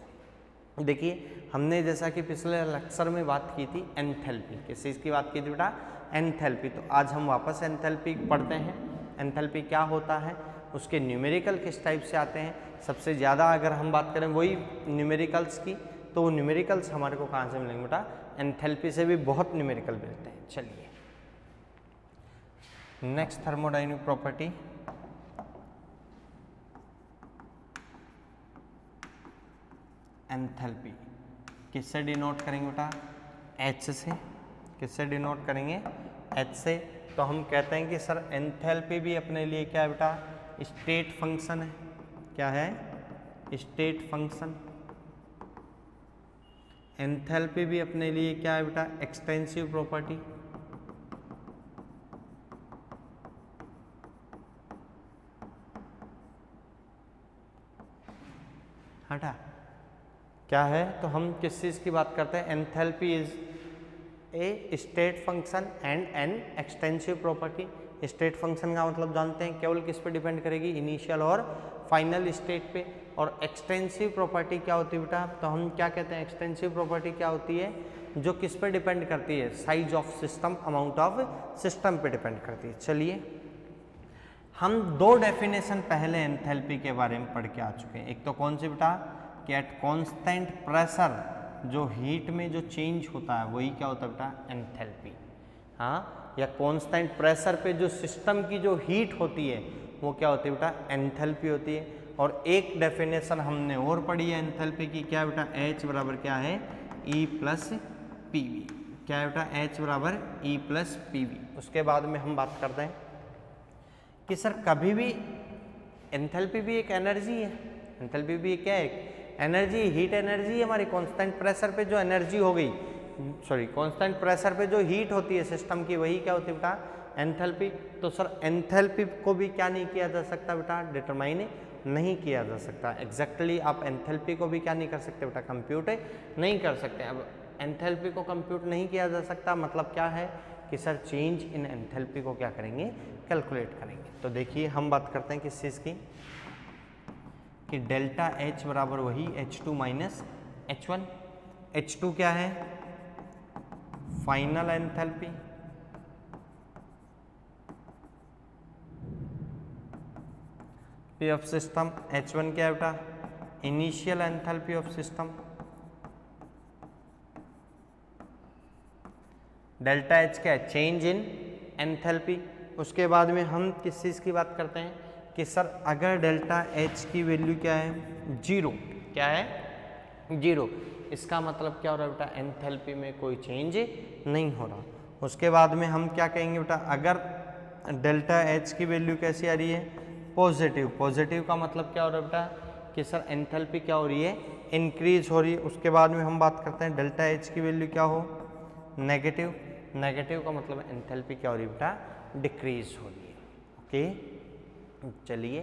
देखिए, हमने जैसा कि पिछले लेक्चर में बात की थी एंथैल्पी, किस चीज़ की बात की थी बेटा? एंथैल्पी। तो आज हम वापस एंथैल्पी पढ़ते हैं। एंथैल्पी क्या होता है, उसके न्यूमेरिकल किस टाइप से आते हैं। सबसे ज़्यादा अगर हम बात करें वही न्यूमेरिकल्स की, तो वो न्यूमेरिकल्स हमारे को कहाँ से मिलेंगे बेटा? एंथैल्पी से भी बहुत न्यूमेरिकल मिलते हैं। चलिए नेक्स्ट, थर्मोडायनेमिक प्रॉपर्टी। एंथैल्पी किससे डिनोट करेंगे बेटा? H से। किससे डिनोट करेंगे? H से। तो हम कहते हैं कि सर एंथैल्पी भी अपने लिए क्या है बेटा? स्टेट फंक्शन है। क्या है? State function. एंथैल्पी भी अपने लिए क्या है बेटा? Extensive property. हटा क्या है? तो हम किस चीज़ की बात करते हैं? Enthalpy is a state function and an extensive property. State function का मतलब जानते हैं, केवल किस पे डिपेंड करेगी? इनिशियल और फाइनल स्टेट पे। और एक्सटेंसिव प्रॉपर्टी क्या होती है बेटा? तो हम क्या कहते हैं? एक्सटेंसिव प्रॉपर्टी क्या होती है? जो किस पे डिपेंड करती है? Size of system, amount of system पे डिपेंड करती है। चलिए, हम दो डेफिनेशन पहले एंथैल्पी के बारे में पढ़ के आ चुके हैं। एक तो कौन सी बेटा? कि एट कांस्टेंट प्रेशर जो हीट में जो चेंज होता है वही क्या होता है बेटा? एंथैल्पी। हाँ, या कांस्टेंट प्रेशर पे जो सिस्टम की जो हीट होती है वो क्या होती है बेटा? एंथैल्पी होती है। और एक डेफिनेशन हमने और पढ़ी है एंथैल्पी की, क्या बेटा? H बराबर क्या है? E plus P V. क्या है बेटा? H बराबर E प्लस पी वी। उसके बाद में हम बात करते हैं कि सर कभी भी एंथैल्पी भी एक एनर्जी है। एंथैल्पी भी क्या है? एक एनर्जी, हीट एनर्जी। हमारी कांस्टेंट प्रेशर पे जो एनर्जी हो गई, सॉरी कांस्टेंट प्रेशर पे जो हीट होती है सिस्टम की, वही क्या होती है बेटा? एंथैल्पी। तो सर एंथैल्पी को भी क्या नहीं किया जा सकता बेटा? डिटरमाइन नहीं किया जा सकता। एग्जैक्टली आप एंथैल्पी को भी क्या नहीं कर सकते बेटा? कंप्यूट नहीं कर सकते। अब एंथैल्पी को कंप्यूट नहीं किया जा सकता मतलब क्या है? कि सर चेंज इन एंथैल्पी को क्या करेंगे? कैलकुलेट करेंगे। तो देखिए, हम बात करते हैं किस चीज़ की, कि डेल्टा H बराबर वही H2 माइनस H1। H2 क्या है? Final enthalpy. P of system. H1 क्या है बेटा? Initial enthalpy of system. Delta H क्या है? Change in enthalpy. उसके बाद में हम किस चीज़ की बात करते हैं कि सर अगर डेल्टा H की वैल्यू क्या है? जीरो। क्या है? जीरो। इसका मतलब क्या हो रहा है बेटा? एंथैल्पी में कोई चेंज नहीं हो रहा। उसके बाद में हम क्या कहेंगे बेटा? अगर डेल्टा H की वैल्यू कैसी आ रही है? पॉजिटिव। पॉजिटिव का मतलब क्या हो रहा है बेटा? कि सर एंथैल्पी क्या हो रही है? इंक्रीज हो रही है। उसके बाद में हम बात करते हैं डेल्टा H की वैल्यू क्या हो? नेगेटिव। नेगेटिव का मतलब एंथैल्पी क्या हो रही है बेटा? डिक्रीज हो रही है। ओके, चलिए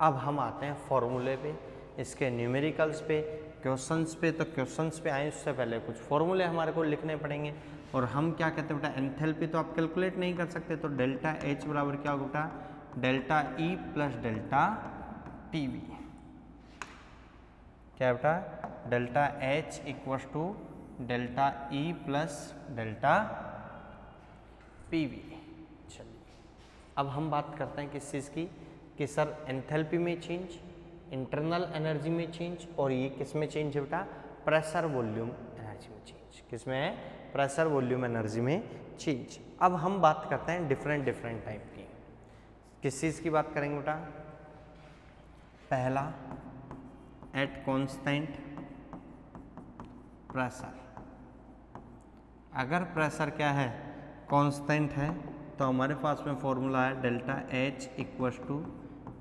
अब हम आते हैं फॉर्मूले पे, इसके न्यूमेरिकल्स पे। क्वेश्चंस पे, तो क्वेश्चंस पे आए उससे पहले कुछ फॉर्मूले हमारे को लिखने पड़ेंगे। और हम क्या कहते हैं बेटा, एंथैल्पी तो आप कैलकुलेट नहीं कर सकते, तो डेल्टा एच बराबर क्या होगा बेटा, delta E plus delta T V. क्या है बेटा, delta H equals to delta E plus delta P V. चलिए अब हम बात करते हैं किस चीज़ की, कि सर एंथैल्पी में चेंज, इंटरनल एनर्जी में चेंज, और ये किस में चेंज है बेटा, प्रेशर वॉल्यूम एनर्जी में चेंज। किस में है, प्रेशर वॉल्यूम एनर्जी में चेंज। अब हम बात करते हैं डिफरेंट टाइप की। किस चीज़ की बात करेंगे बेटा, पहला एट कांस्टेंट प्रेशर। अगर प्रेशर क्या है, कांस्टेंट है, तो हमारे पास में फॉर्मूला है delta H equals to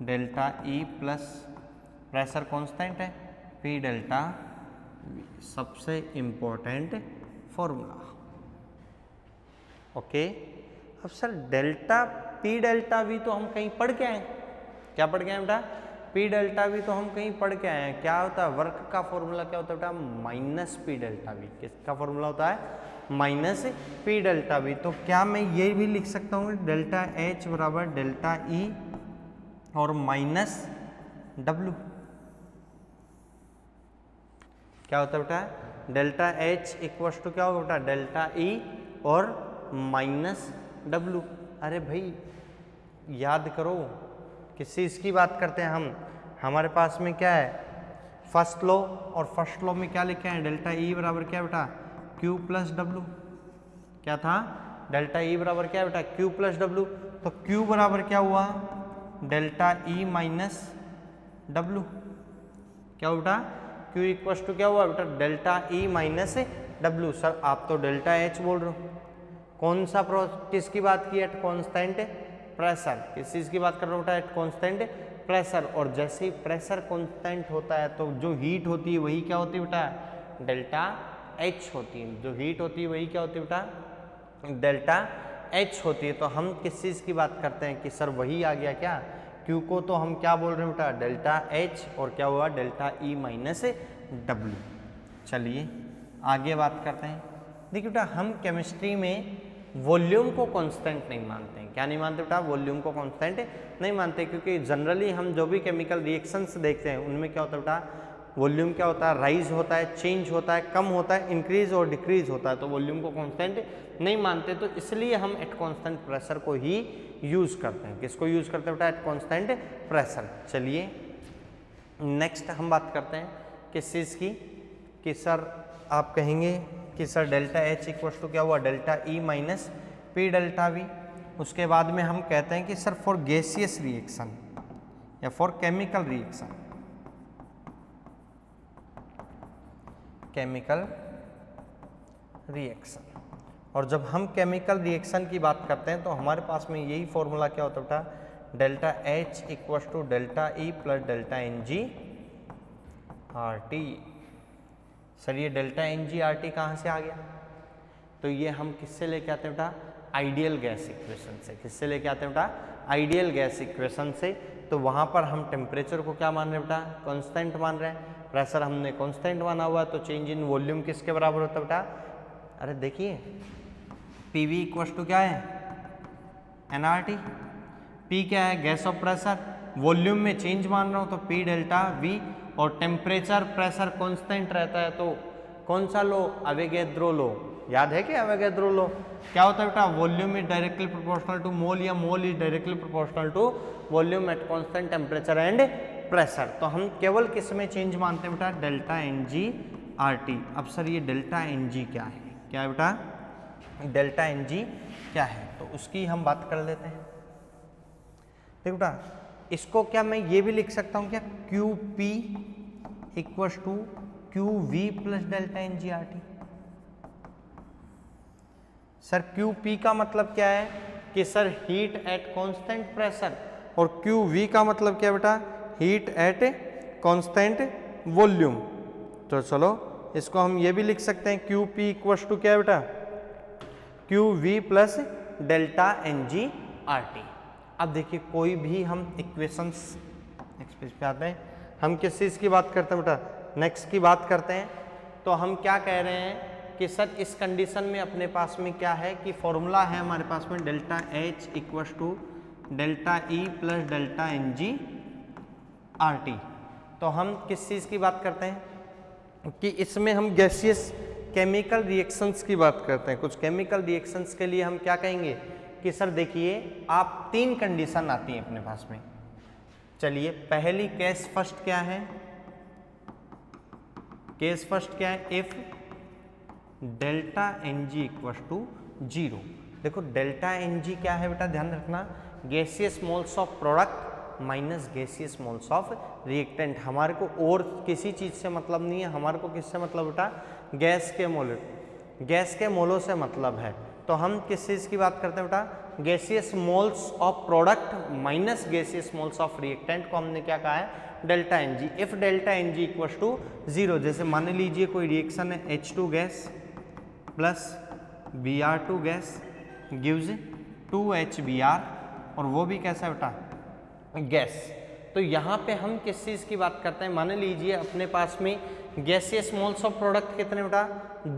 delta E plus, pressure constant है, पी डेल्टा वी, सबसे इम्पोर्टेंट फॉर्मूला। ओके, अब sir delta P delta V तो हम कहीं पढ़ के आए, क्या पढ़ के आए बेटा, पी डेल्टा वी तो हम कहीं पढ़ के आए हैं। क्या होता है, वर्क का फॉर्मूला क्या होता है बेटा, माइनस पी डेल्टा वी। किसका फॉर्मूला होता है, माइनस पी डेल्टा वी। तो क्या मैं ये भी लिख सकता हूँ, डेल्टा एच बराबर डेल्टा ई और माइनस डब्ल्यू। क्या होता है बेटा, डेल्टा एच इक्वस टू क्या होगा बेटा, डेल्टा ई और माइनस डब्ल्यू। अरे भाई याद करो, किस चीज़ की बात करते हैं हम, हमारे पास में क्या है, फर्स्ट लॉ, और फर्स्ट लॉ में क्या लिखे हैं, डेल्टा ई बराबर क्या बेटा, क्यू प्लस डब्ल्यू। क्या था, डेल्टा ई बराबर क्या बेटा, क्यू प्लस डब्ल्यू। तो क्यू बराबर क्या हुआ, डेल्टा ई माइनस डब्ल्यू। क्या हुआ बेटा, क्यू इक्वस टू क्या हुआ बेटा, delta E minus W. Sir आप तो डेल्टा एच बोल रहे हो, कौन सा किसकी बात की, एट कांस्टेंट प्रेशर। किस चीज़ की बात कर रहा हूँ बेटा, एट कांस्टेंट प्रेशर। और जैसे ही प्रेशर कांस्टेंट होता है तो जो हीट होती है वही क्या होती है बेटा, डेल्टा एच होती है। जो हीट होती है वही क्या होती है बेटा, डेल्टा एच होती है। तो हम किस चीज़ की बात करते हैं कि सर वही आ गया क्या, क्यू को तो हम क्या बोल रहे हैं बेटा, डेल्टा एच, और क्या हुआ, डेल्टा ई माइनस डब्ल्यू। चलिए आगे बात करते हैं। देखिए बेटा, हम केमिस्ट्री में वॉल्यूम को कांस्टेंट नहीं मानते हैं। क्या नहीं मानते बेटा, वॉल्यूम को कांस्टेंट नहीं मानते, क्योंकि जनरली हम जो भी केमिकल रिएक्शंस देखते हैं उनमें क्या होता है बेटा, वॉल्यूम क्या होता है, राइज होता है, चेंज होता है, कम होता है, इंक्रीज और डिक्रीज होता है। तो वॉल्यूम को कांस्टेंट नहीं मानते, तो इसलिए हम एट कांस्टेंट प्रेशर को ही यूज़ करते हैं। किसको यूज़ करते हैं बेटा, एट कांस्टेंट प्रेशर। चलिए नेक्स्ट हम बात करते हैं किस चीज़ की, कि सर आप कहेंगे कि sir delta H equals to क्या हुआ, delta E minus P delta V. उसके बाद में हम कहते हैं कि सर फॉर गैसियस रिएक्शन या for chemical reaction, chemical reaction. और जब हम केमिकल रिएक्शन की बात करते हैं तो हमारे पास में यही फॉर्मूला क्या होता है बेटा, delta H equals to delta E plus delta N G R T. Sir ये delta N G R T कहाँ से आ गया, तो ये हम किससे लेके आते हैं बेटा, आइडियल गैस इक्वेशन से। किससे लेके आते हैं बेटा, आइडियल गैस इक्वेशन से। तो वहाँ पर हम टेम्परेचर को क्या मान रहे हैं बेटा, कांस्टेंट मान रहे हैं, प्रेशर हमने कांस्टेंट माना हुआ है, तो चेंज इन वॉल्यूम किसके बराबर होता है बेटा, अरे देखिए पी वी इक्वस टू क्या है, एन आर टी। पी क्या है, गैस ऑफ प्रेशर, वॉल्यूम में चेंज मान रहा हूँ तो पी डेल्टा वी, और टेम्परेचर प्रेशर कांस्टेंट रहता है तो कौन सा लो, अवोगाद्रो लो। याद है कि अवोगाद्रो लो क्या होता है बेटा, volume is directly proportional to mole, या mole is directly proportional to volume at constant temperature and pressure. तो हम केवल किस में चेंज मानते हैं बेटा, delta N G R T. अब सर ये डेल्टा एन जी क्या है, क्या है बेटा, डेल्टा एन जी क्या है, तो उसकी हम बात कर लेते हैं। देखो बेटा, इसको क्या मैं ये भी लिख सकता हूँ क्या, Q P equals to Q V plus delta N G R T. Sir Q P का मतलब क्या है कि sir heat at constant pressure, और क्यू वी का मतलब क्या बेटा, हीट एट कांस्टेंट वॉल्यूम। तो चलो इसको हम ये भी लिख सकते हैं, क्यू पी इक्वस टू क्या है बेटा, Q V plus delta N G R T. अब देखिए कोई भी हम इक्वेशंस पे आते हैं, हम किस चीज़ की बात करते हैं बेटा, नेक्स्ट की बात करते हैं। तो हम क्या कह रहे हैं कि सर इस कंडीशन में अपने पास में क्या है कि फॉर्मूला है हमारे पास में delta H equals to delta E plus delta N G R T. तो हम किस चीज़ की बात करते हैं कि इसमें हम गैसियस केमिकल रिएक्शंस की बात करते हैं। कुछ केमिकल रिएक्शंस के लिए हम क्या कहेंगे कि सर देखिए आप 3 कंडीशन आती हैं अपने पास में। चलिए पहली केस फर्स्ट क्या है, केस फर्स्ट क्या है, if delta N G equals to 0। देखो डेल्टा एन जी क्या है बेटा, ध्यान रखना, gaseous moles of product minus gaseous moles of reactant. हमारे को और किसी चीज़ से मतलब नहीं है, हमारे को किससे मतलब बेटा, गैस के मोलों से मतलब है। तो हम किस चीज़ की बात करते हैं बेटा, gaseous moles of product minus gaseous moles of reactant को हमने क्या कहा है, delta N G. If delta N G equals to 0, जैसे मान लीजिए कोई रिएक्शन है H2 gas plus Br2 gas gives 2HBr, और वो भी कैसा बेटा, गैस। तो यहाँ पे हम किस चीज़ की बात करते हैं, मान लीजिए अपने पास में गैसियस मोल्स ऑफ प्रोडक्ट कितने बेटा,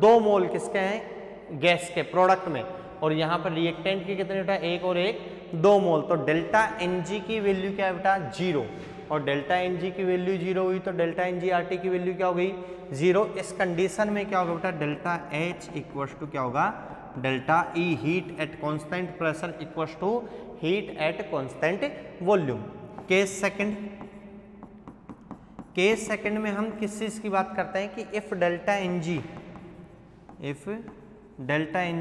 2 मोल किसके हैं, गैस के प्रोडक्ट में, और यहाँ पर रिएक्टेंट के कितने बेटा, 1 और 1 2 मोल। तो डेल्टा एन जी की वैल्यू क्या है बेटा, 0, और डेल्टा एन जी की वैल्यू 0 हुई तो delta N G R T की वैल्यू क्या हो गई, 0। इस कंडीशन में क्या होगा बेटा, डेल्टा एच इक्वस टू क्या होगा, delta E heat at constant pressure equals to heat at constant volume. Case second में हम किस चीज की बात करते हैं कि इफ डेल्टा एन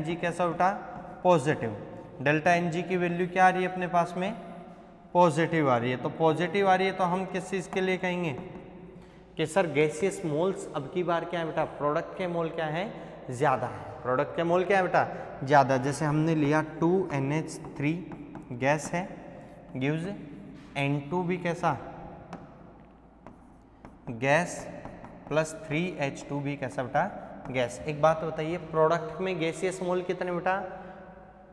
जी कैसा बेटा, पॉजिटिव, डेल्टा एन जी की वैल्यू क्या आ रही है अपने पास में, पॉजिटिव आ रही है। तो पॉजिटिव आ रही है तो हम किस चीज़ के लिए कहेंगे कि सर गैसियस मोल्स अब की बार क्या है बेटा, प्रोडक्ट के मोल क्या है, ज़्यादा है, प्रोडक्ट के मोल क्या है बेटा, ज़्यादा। जैसे हमने लिया 2NH3 गैस है, गिव्स N2 भी कैसा, गैस प्लस 3H2 भी कैसा बेटा, गैस। एक बात बताइए, प्रोडक्ट में गैसियस मोल कितने बेटा,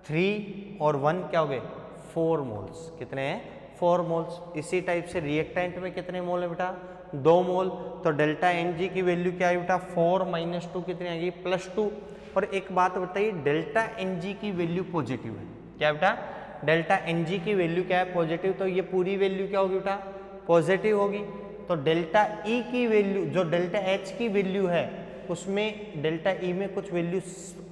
3 और 1 क्या हो गए, 4 मोल्स। कितने हैं, 4 मोल्स। इसी टाइप से रिएक्टेंट में कितने मोल है बेटा, 2 मोल। तो डेल्टा एन जी की वैल्यू क्या है बेटा, 4 माइनस 2 कितनी आएगी, +2। और एक बात बताइए, डेल्टा एन जी की वैल्यू पॉजिटिव है, क्या बेटा, डेल्टा एन जी की वैल्यू क्या है, पॉजिटिव। तो ये पूरी वैल्यू क्या होगी बेटा, पॉजिटिव होगी। तो डेल्टा ई की वैल्यू, जो डेल्टा एच की वैल्यू है उसमें डेल्टा ई में कुछ वैल्यू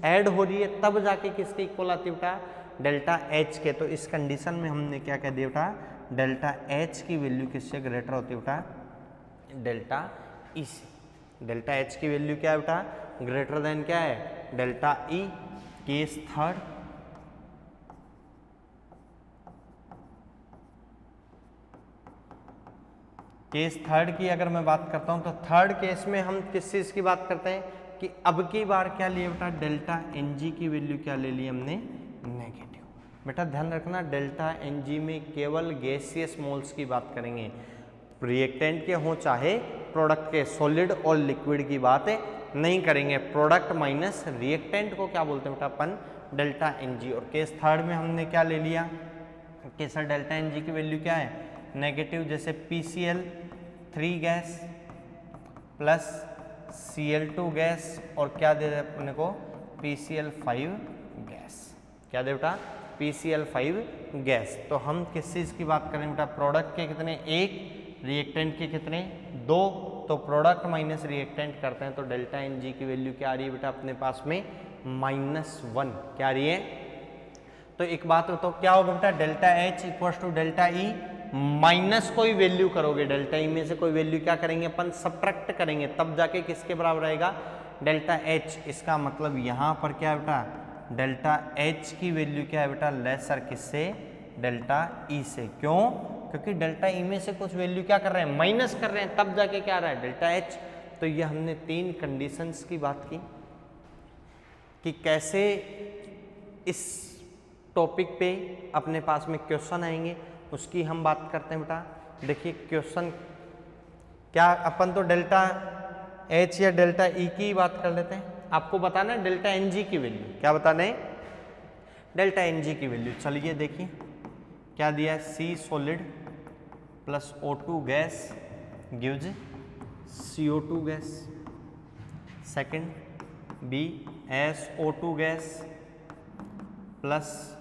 ऐड हो रही है, तब जाके किसके इक्वल आती है बेटा, डेल्टा एच के। तो इस कंडीशन में हमने क्या कह दिया बेटा, डेल्टा एच की वैल्यू किससे ग्रेटर होती है बेटा, डेल्टा ई से। डेल्टा एच की वैल्यू क्या है बेटा, ग्रेटर देन क्या है, डेल्टा ई। केस थर्ड की अगर मैं बात करता हूं तो थर्ड केस में हम किस चीज की बात करते हैं कि अब की बार क्या लिया बेटा, डेल्टा एन जी की वैल्यू क्या ले ली हमने, नेगेटिव। बेटा ध्यान रखना, डेल्टा एन जी में केवल गैसियस मोल्स की बात करेंगे, रिएक्टेंट के हों चाहे प्रोडक्ट के, सॉलिड और लिक्विड की बात नहीं करेंगे। प्रोडक्ट माइनस रिएक्टेंट को क्या बोलते हैं बेटा अपन, डेल्टा एन जी। और केस थर्ड में हमने क्या ले लिया कि सर डेल्टा एन जी की वैल्यू क्या है, नेगेटिव। जैसे PCl3 gas plus Cl2 gas और क्या दे रहे अपने को, PCl5 गैस। क्या दे बेटा, PCl5 गैस। तो हम किस चीज़ की बात करें बेटा, प्रोडक्ट के कितने 1, रिएक्टेंट के कितने 2। तो प्रोडक्ट माइनस रिएक्टेंट करते हैं तो डेल्टा एन जी की वैल्यू क्या आ रही है बेटा अपने पास में, -1। क्या आ रही है, तो एक बात तो क्या होगा बेटा, delta H equal to delta E minus कोई वैल्यू करोगे, डेल्टा ई में से कोई वैल्यू क्या करेंगे अपन, सब्ट्रैक्ट करेंगे, तब जाके किसके बराबर आएगा, डेल्टा एच। इसका मतलब यहाँ पर क्या है बेटा, डेल्टा एच की वैल्यू क्या है बेटा, लेसर किससे, डेल्टा ई से। क्यों, क्योंकि डेल्टा ई में से कुछ वैल्यू क्या कर रहे हैं, माइनस कर रहे हैं, तब जाके क्या आ रहा है, डेल्टा एच। तो ये हमने 3 कंडीशंस की बात की कि कैसे इस टॉपिक पे अपने पास में क्वेश्चन आएंगे, उसकी हम बात करते हैं बेटा। देखिए क्वेश्चन क्या, अपन तो डेल्टा एच या डेल्टा ई की बात कर लेते हैं। आपको बताना है डेल्टा एन जी की वैल्यू, क्या बताना है, डेल्टा एन जी की वैल्यू। चलिए देखिए क्या दिया है, C solid plus O2 gas gives CO2 gas, second B SO2 gas plus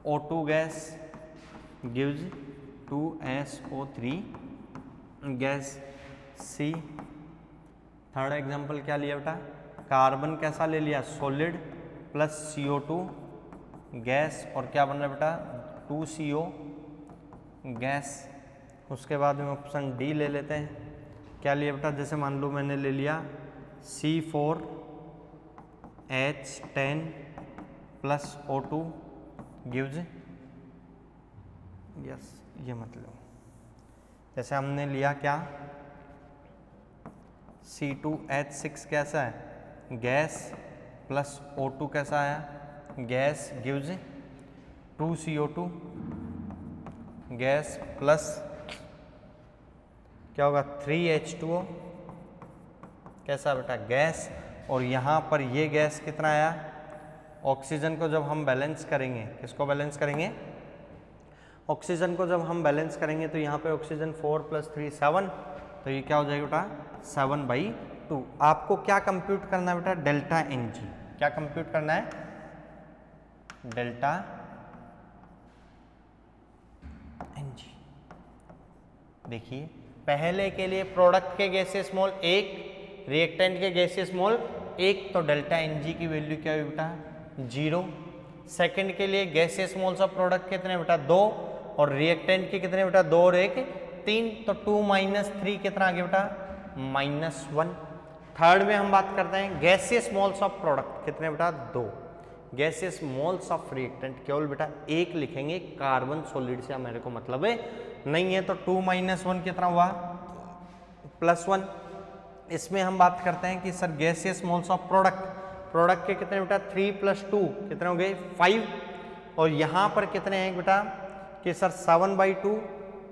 O2 gas gives 2SO3 gas. C third example क्या लिया बेटा, कार्बन कैसा ले लिया, सॉलिड प्लस CO2 गैस और क्या बन रहा है बेटा 2CO गैस। उसके बाद में ऑप्शन डी ले लेते हैं, क्या लिया बेटा, जैसे मान लो मैंने ले लिया C4H10 plus O2 gives, yes ये मतलब जैसे हमने लिया क्या C2H6 कैसा है गैस प्लस O2 कैसा है gas gives 2CO2 gas plus क्या होगा 3H2O कैसा बेटा गैस। और यहाँ पर ये गैस कितना आया, ऑक्सीजन को जब हम बैलेंस करेंगे, किसको बैलेंस करेंगे, ऑक्सीजन को जब हम बैलेंस करेंगे तो यहाँ पे ऑक्सीजन 4 + 3 7, तो ये क्या हो जाएगा बेटा 7/2। आपको क्या कंप्यूट करना है बेटा, डेल्टा Ng, क्या कंप्यूट करना है, डेल्टा Ng। देखिए पहले के लिए प्रोडक्ट के गैसेस मोल 1, रिएक्टेंट के गैसेस मोल 1, तो डेल्टा Ng की वैल्यू क्या हुई बेटा 0। सेकंड के लिए गैसेस मोल्स ऑफ प्रोडक्ट कितने बेटा 2 और रिएक्टेंट के कितने बेटा 2 और 1 3, तो 2 - 3 कितना आ गया बेटा -1। थर्ड में हम बात करते हैं गैसियस मोल्स ऑफ प्रोडक्ट कितने बेटा 2, गैसियस मोल्स ऑफ रिएक्टेंट केवल बेटा 1 लिखेंगे, कार्बन सॉलिड से मेरे को मतलब है नहीं है, तो 2 - 1 कितना हुआ +1। इसमें हम बात करते हैं कि sir gaseous moles of product के कितने बेटा 3 + 2 कितने हो गए 5, और यहाँ पर कितने हैं बेटा कि सर 7/2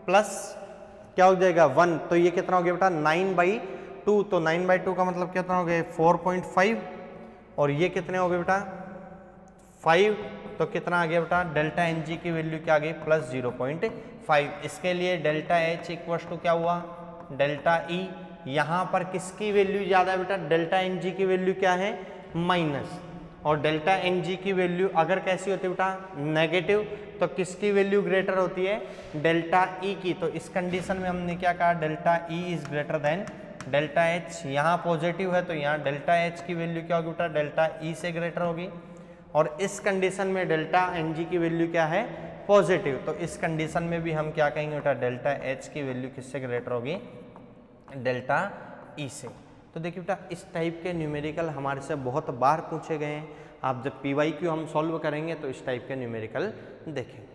प्लस क्या हो जाएगा 1, तो ये कितना हो गया बेटा 9/2, तो 9/2 का मतलब कितना हो गया 4.5, और ये कितने हो गए बेटा 5, तो कितना आ गया बेटा डेल्टा Ng की वैल्यू क्या आ गई +0.5। इसके लिए डेल्टा H = क्या हुआ डेल्टा E। यहाँ पर किसकी वैल्यू ज़्यादा है बेटा, डेल्टा Ng की वैल्यू क्या है माइनस, और डेल्टा Ng की वैल्यू अगर कैसी होती है बेटा नेगेटिव, तो किसकी वैल्यू ग्रेटर होती है डेल्टा E की। तो इस कंडीशन में हमने क्या कहा delta E is greater than delta H। यहाँ पॉजिटिव है तो यहाँ डेल्टा H की वैल्यू क्या होगी बेटा डेल्टा E से ग्रेटर होगी, और इस कंडीशन में डेल्टा Ng की वैल्यू क्या है पॉजिटिव, तो इस कंडीशन में भी हम क्या कहेंगे बेटा डेल्टा H की वैल्यू किससे ग्रेटर होगी डेल्टा E से। तो देखिए बेटा इस टाइप के न्यूमेरिकल हमारे से बहुत बार पूछे गए हैं, आप जब PYQ हम सॉल्व करेंगे तो इस टाइप के न्यूमेरिकल देखेंगे।